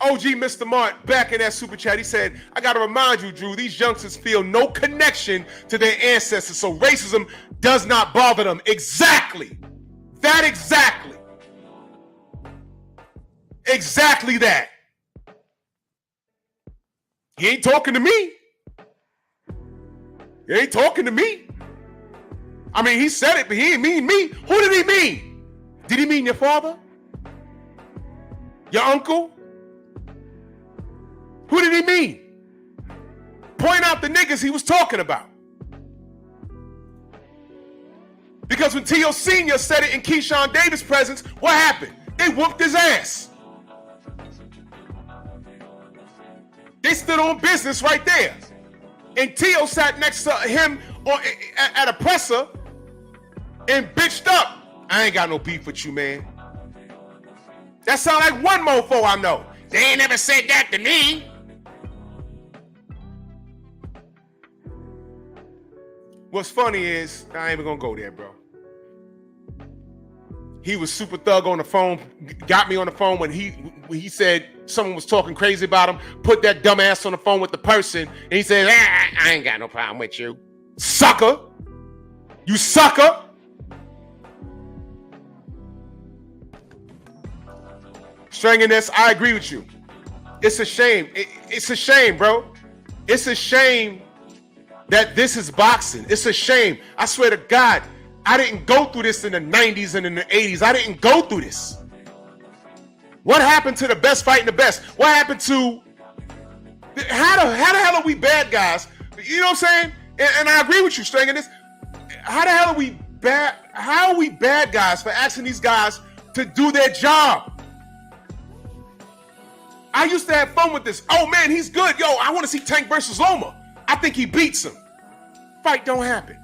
OG Mr. Mart, back in that super chat, he said, I gotta remind you, Drew, these youngsters feel no connection to their ancestors, so racism does not bother them. Exactly. That exactly. Exactly that. He ain't talking to me. He ain't talking to me. I mean, he said it, but he didn't mean me. Who did he mean? Did he mean your father? Your uncle? Who did he mean? Point out the niggas he was talking about. Because when Teo Sr. said it in Keyshawn Davis' presence, what happened? They whooped his ass. They stood on business right there. And Teo sat next to him at a presser and bitched up. I ain't got no beef with you, man. That sound like one mofo I know. They ain't never said that to me. What's funny is, I ain't even gonna go there, bro. He was super thug on the phone, got me on the phone when he said someone was talking crazy about him, put that dumb ass on the phone with the person, and he said, I ain't got no problem with you. Sucker. You sucker. Stringing this, I agree with you. It's a shame. It's a shame, bro. It's a shame that this is boxing. It's a shame. I swear to God, I didn't go through this in the 90s and in the 80s. I didn't go through this. What happened to the best fighting the best? What happened to... How the hell are we bad guys? You know what I'm saying? And I agree with you, Stringing this. How the hell are we bad? How are we bad guys for asking these guys to do their job? I used to have fun with this. Oh, man, he's good. Yo, I want to see Tank versus Loma. I think he beats him. Fight don't happen.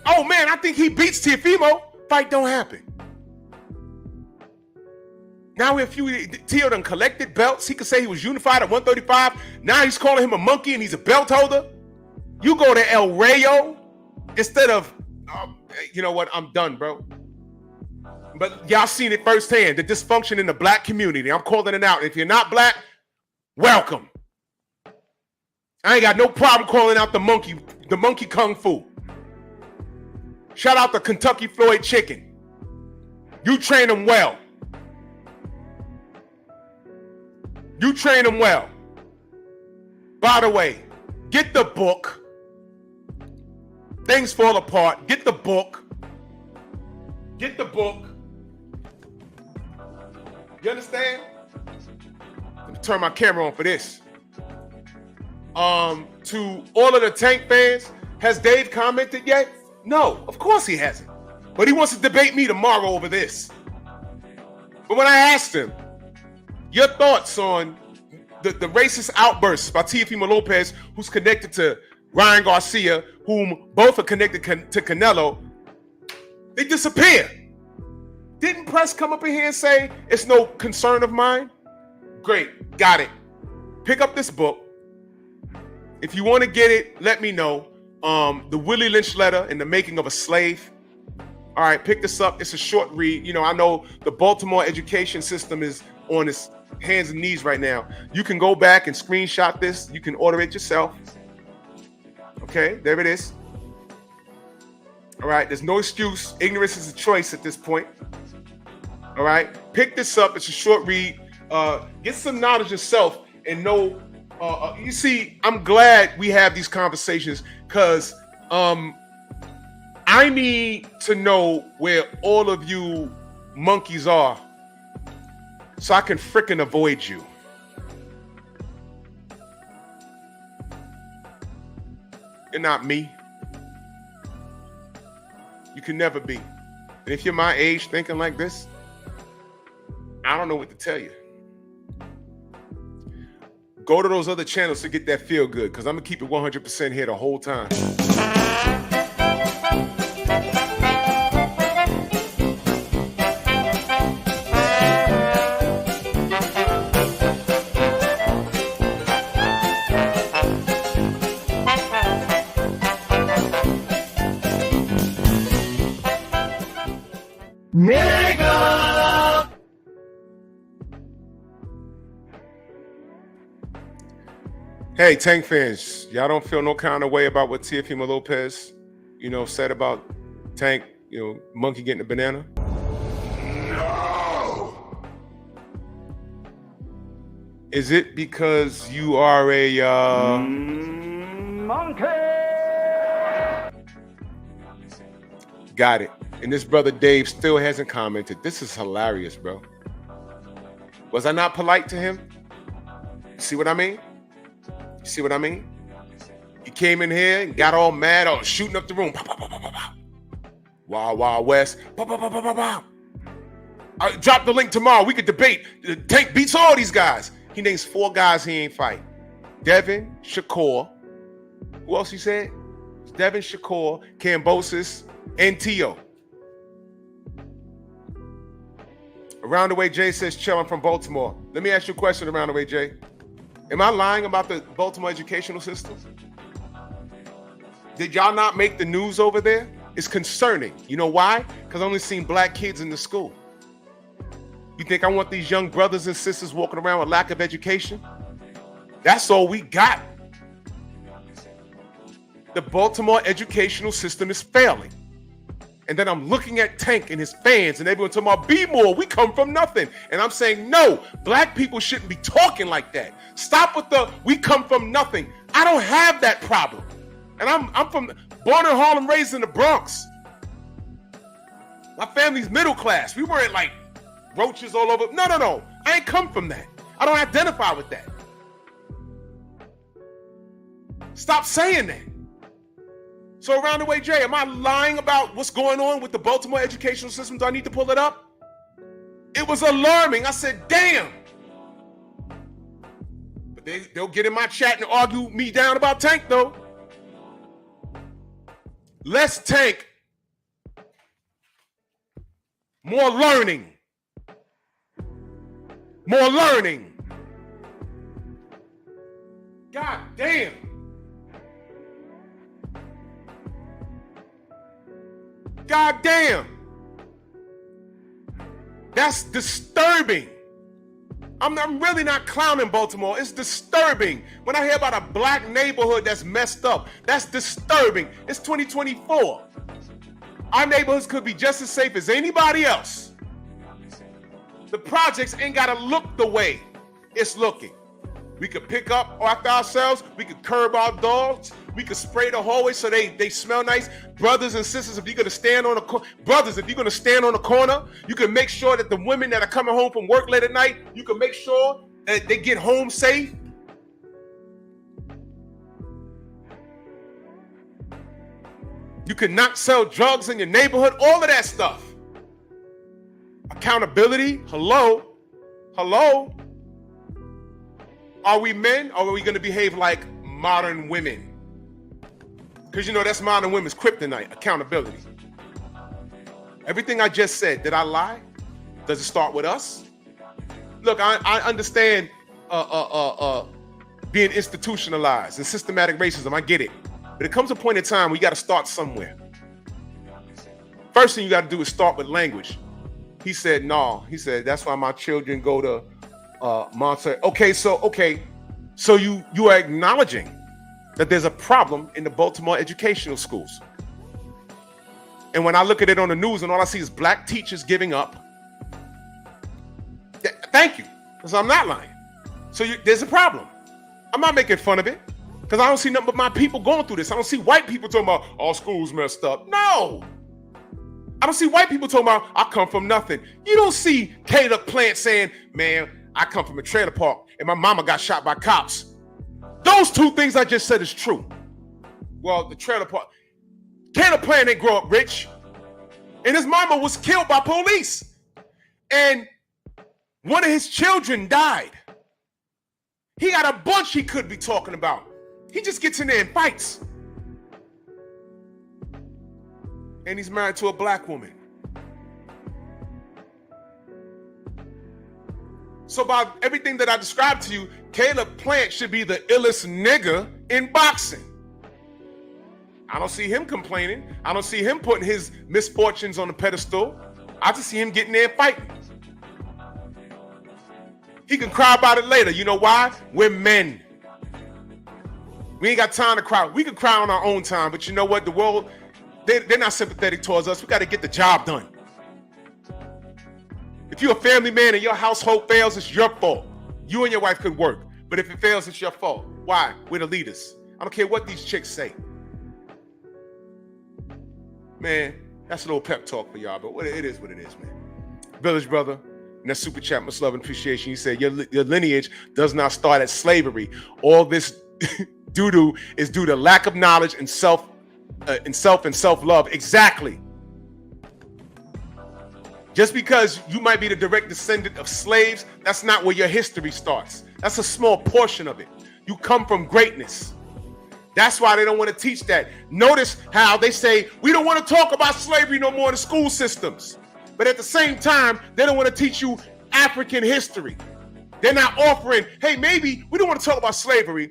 Oh, man, I think he beats Teofimo. Fight don't happen. Now we have Teo done collected belts. He could say he was unified at 135. Now he's calling him a monkey and he's a belt holder. You go to El Rayo instead of, you know what? I'm done, bro. But y'all seen it firsthand, the dysfunction in the black community. I'm calling it out. If you're not black, welcome. I ain't got no problem calling out the monkey kung fu. Shout out to Kentucky Floyd Chicken. You train them well. You train them well. By the way, get the book. Things fall apart. Get the book. Get the book. You understand? Let me turn my camera on for this. To all of the Tank fans, has Dave commented yet? No, of course he hasn't. But he wants to debate me tomorrow over this. But when I asked him, your thoughts on the racist outbursts by Teofimo Lopez, who's connected to Ryan Garcia, whom both are connected to Canelo, they disappear. Didn't Press come up in here and say, it's no concern of mine? Great, got it. Pick up this book. If you want to get it, let me know. The Willie Lynch Letter and the Making of a Slave. All right, pick this up. It's a short read. You know, I know the Baltimore education system is on its hands and knees right now. You can go back and screenshot this. You can order it yourself. Okay, there it is. All right, there's no excuse. Ignorance is a choice at this point. All right, pick this up. It's a short read. Get some knowledge yourself and know. You see, I'm glad we have these conversations because I need to know where all of you monkeys are so I can frickin' avoid you. You're not me. You can never be. And if you're my age thinking like this, I don't know what to tell you. Go to those other channels to get that feel good, because I'm going to keep it 100% here the whole time. Hey, Tank fans, y'all don't feel no kind of way about what Teofimo Lopez, said about Tank, monkey getting a banana? No! Is it because you are a, monkey? Got it. And this brother Dave still hasn't commented. This is hilarious, bro. Was I not polite to him? See what I mean? See what I mean? He came in here and got all mad, shooting up the room. Pow, pow, pow, pow, pow, pow. Wild, Wild West. Pow, pow, pow, pow, pow, pow. I drop the link tomorrow. We could debate. Tank beats all these guys. He names 4 guys he ain't fight. Devin, Shakur. Who else he said? Devin, Shakur, Kambosos, and Tio. Around the Way Jay says, chill, I'm from Baltimore. Let me ask you a question, Around the Way Jay. Am I lying about the Baltimore educational system? Did y'all not make the news over there? It's concerning. You know why? Because I only seen black kids in the school. You think I want these young brothers and sisters walking around with lack of education? That's all we got. The Baltimore educational system is failing. And then I'm looking at Tank and his fans and everyone talking about be more, we come from nothing. And I'm saying, no, black people shouldn't be talking like that. Stop with the we come from nothing. I don't have that problem. And I'm born in Harlem, raised in the Bronx. My family's middle class. We weren't like roaches all over. No. I ain't come from that. I don't identify with that. Stop saying that. So Around the Way Jay, am I lying about what's going on with the Baltimore educational system? Do I need to pull it up? It was alarming. I said, damn. But they'll get in my chat and argue me down about Tank, though. Less Tank. More learning. More learning. God damn. God damn. That's disturbing. I'm really not clowning Baltimore. It's disturbing. When I hear about a black neighborhood that's messed up, that's disturbing. It's 2024. Our neighborhoods could be just as safe as anybody else. The projects ain't gotta look the way it's looking. We could pick up after ourselves. We could curb our dogs. We could spray the hallway so they smell nice. Brothers and sisters, if you're gonna stand on the corner, you can make sure that the women that are coming home from work late at night, you can make sure that they get home safe. You can not sell drugs in your neighborhood. All of that stuff. Accountability. Hello. Are we men, or are we going to behave like modern women? Because, that's modern women's kryptonite, accountability. Everything I just said, did I lie? Does it start with us? Look, I understand being institutionalized and systematic racism. I get it. But it comes a point in time where you got to start somewhere. First thing you got to do is start with language. He said, no. He said, that's why my children go to Monterey. Okay, so you are acknowledging that there's a problem in the Baltimore educational schools. And when I look at it on the news and all I see is black teachers giving up, thank you, because I'm not lying. So there's a problem. I'm not making fun of it, because I don't see nothing but my people going through this. I don't see white people talking about all schools messed up. No. I don't see white people talking about I come from nothing. You don't see Caleb Plant saying, man, I come from a trailer park and my mama got shot by cops. Those two things I just said is true. Well, the trailer park, Caleb Plant didn't grow up rich, and his mama was killed by police, and one of his children died. He got a bunch he could be talking about. He just gets in there and fights. And he's married to a black woman. So by everything that I described to you, Caleb Plant should be the illest nigga in boxing. I don't see him complaining. I don't see him putting his misfortunes on the pedestal. I just see him getting there and fighting. He can cry about it later. You know why? We're men. We ain't got time to cry. We can cry on our own time, but you know what? The world, they're not sympathetic towards us. We got to get the job done. If you're a family man and your household fails, it's your fault. You and your wife could work, but if it fails, it's your fault. Why? We're the leaders. I don't care what these chicks say. Man, that's a little pep talk for y'all, but it is what it is, man. Village brother, And that super chat, much love and appreciation. You said your lineage does not start at slavery. All this doo-doo is due to lack of knowledge and self-love. Exactly. Just because you might be the direct descendant of slaves, that's not where your history starts. That's a small portion of it. You come from greatness. That's why they don't want to teach that. Notice how they say, we don't want to talk about slavery no more in the school systems. But at the same time, they don't want to teach you African history. They're not offering, hey, maybe we don't want to talk about slavery.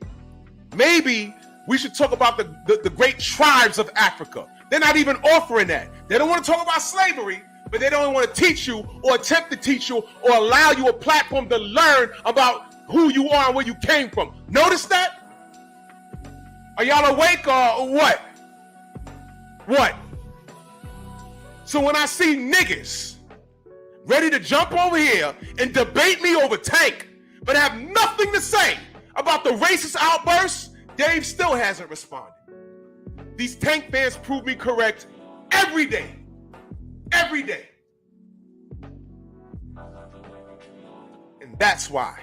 Maybe we should talk about the great tribes of Africa. They're not even offering that. They don't want to talk about slavery, but they don't want to teach you or attempt to teach you or allow you a platform to learn about who you are and where you came from. Notice that? Are y'all awake or what? What? So when I see niggas ready to jump over here and debate me over Tank, but have nothing to say about the racist outbursts, Dave still hasn't responded. These Tank fans prove me correct every day. Every day. And that's why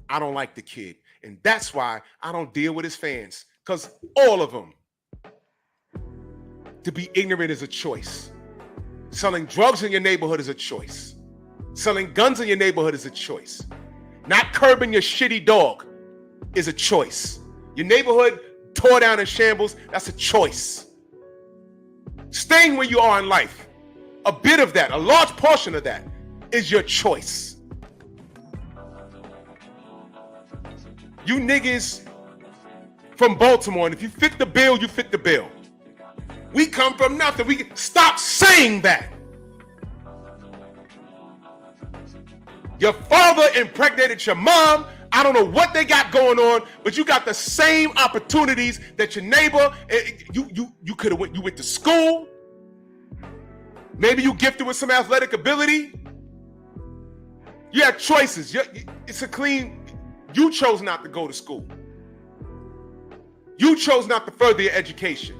I don't like the kid. And that's why I don't deal with his fans. Because all of them, to be ignorant is a choice. Selling drugs in your neighborhood is a choice. Selling guns in your neighborhood is a choice. Not curbing your shitty dog is a choice. Your neighborhood tore down in shambles, that's a choice. Staying where you are in life, a bit of that, a large portion of that is your choice. You niggas from Baltimore, and if you fit the bill, you fit the bill. We come from nothing. We stop saying that. Your father impregnated your mom. I don't know what they got going on, but you got the same opportunities that your neighbor. You could have went. You went to school. Maybe you gifted with some athletic ability. You have choices. It's a clean. You chose not to go to school. You chose not to further your education.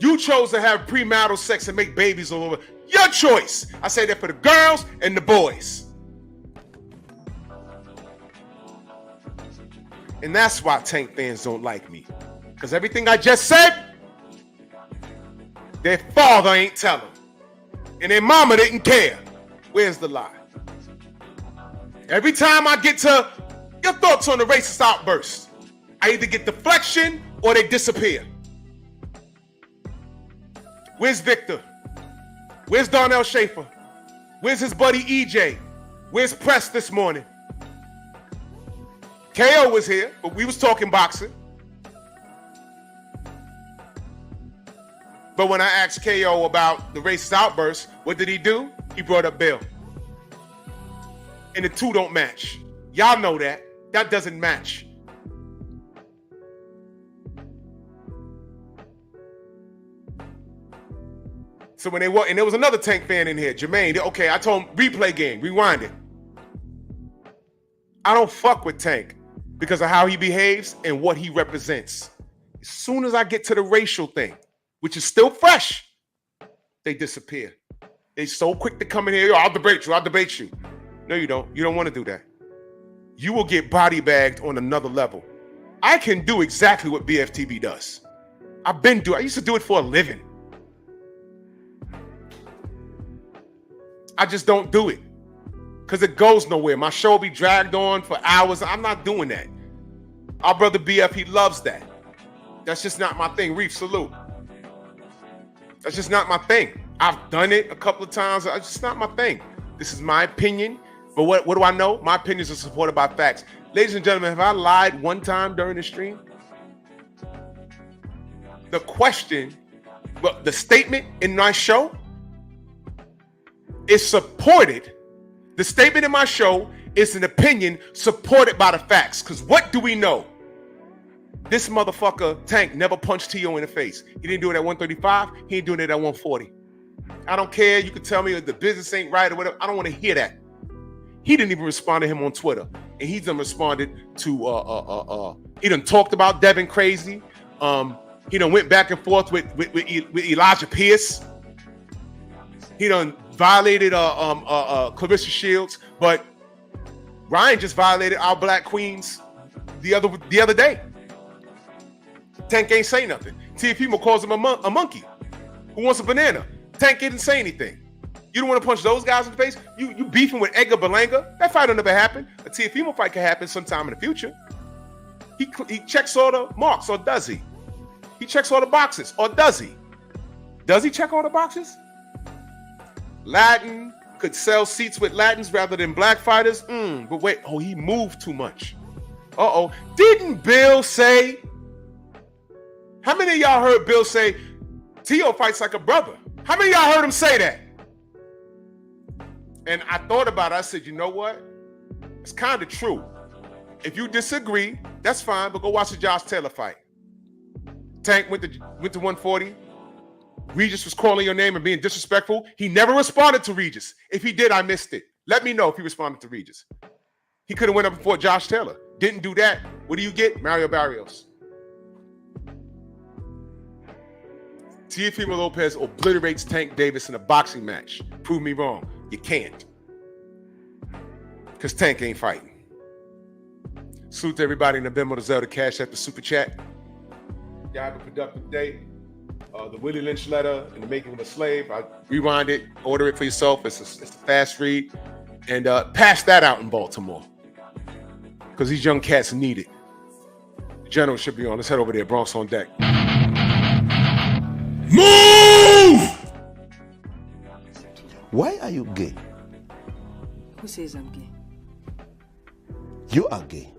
You chose to have premarital sex and make babies all over. Your choice. I say that for the girls and the boys. And that's why Tank fans don't like me. Because everything I just said, their father ain't tell them. And their mama didn't care. Where's the lie? Every time I get to your thoughts on the racist outburst, I either get deflection or they disappear. Where's Victor? Where's Darnell Schaefer? Where's his buddy EJ? Where's Press this morning? KO was here, but we was talking boxing. But when I asked KO about the racist outburst, what did he do? He brought up Bill. And the two don't match. Y'all know that. That doesn't match. So when they were, and there was another Tank fan in here, Jermaine. Okay, I told him, replay game, rewind it. I don't fuck with Tank because of how he behaves and what he represents. As soon as I get to the racial thing, which is still fresh, they disappear. They're so quick to come in here, I'll debate you. No, you don't. You don't want to do that. You will get body bagged on another level. I can do exactly what BFTB does. I used to do it for a living. I just don't do it because it goes nowhere. My show will be dragged on for hours. I'm not doing that. Our brother BF, he loves that. That's just not my thing. Reef, salute. That's just not my thing. I've done it a couple of times. It's just not my thing. This is my opinion. But what do I know? My opinions are supported by facts. Ladies and gentlemen, have I lied one time during the stream? The question, well, the statement in my show is supported. The statement in my show is an opinion supported by the facts. Because what do we know? This motherfucker, Tank, never punched T.O. in the face. He didn't do it at 135. He ain't doing it at 140. I don't care. You can tell me the business ain't right or whatever. I don't want to hear that. He didn't even respond to him on Twitter. And he done responded to, he done talked about Devin crazy. He done went back and forth with Elijah Pierce. He done violated Clarissa Shields, but Ryan just violated our Black Queens the other day. Tank ain't say nothing. Teofimo calls him a monkey who wants a banana. Tank didn't say anything. You don't want to punch those guys in the face? You beefing with Edgar Berlanga? That fight will never happen. A Teofimo fight can happen sometime in the future. He checks all the marks, or does he? He checks all the boxes, or does he? Does he check all the boxes? Latin could sell seats with Latins rather than black fighters. But wait, he moved too much. Didn't Bill say? How many of y'all heard Bill say, Teo fights like a brother? How many of y'all heard him say that? And I thought about it. I said, you know what? It's kind of true. If you disagree, that's fine, but go watch the Josh Taylor fight. Tank went to 140. Regis was calling your name and being disrespectful. He never responded to Regis. If he did, I missed it. Let me know if he responded to Regis. He could have went up before Josh Taylor. Didn't do that. What do you get? Mario Barrios. Teofimo Lopez obliterates Tank Davis in a boxing match. Prove me wrong. You can't. Because Tank ain't fighting. Salute to everybody in the Venmo, the Zelda Cash at the Super Chat. Y'all have a productive day. The Willie Lynch letter and the making of a slave. I rewind it, order it for yourself. It's a fast read. And pass that out in Baltimore. Because these young cats need it. The general should be on. Let's head over there. Bronx on deck. Move! Why are you gay? Who says I'm gay? You are gay.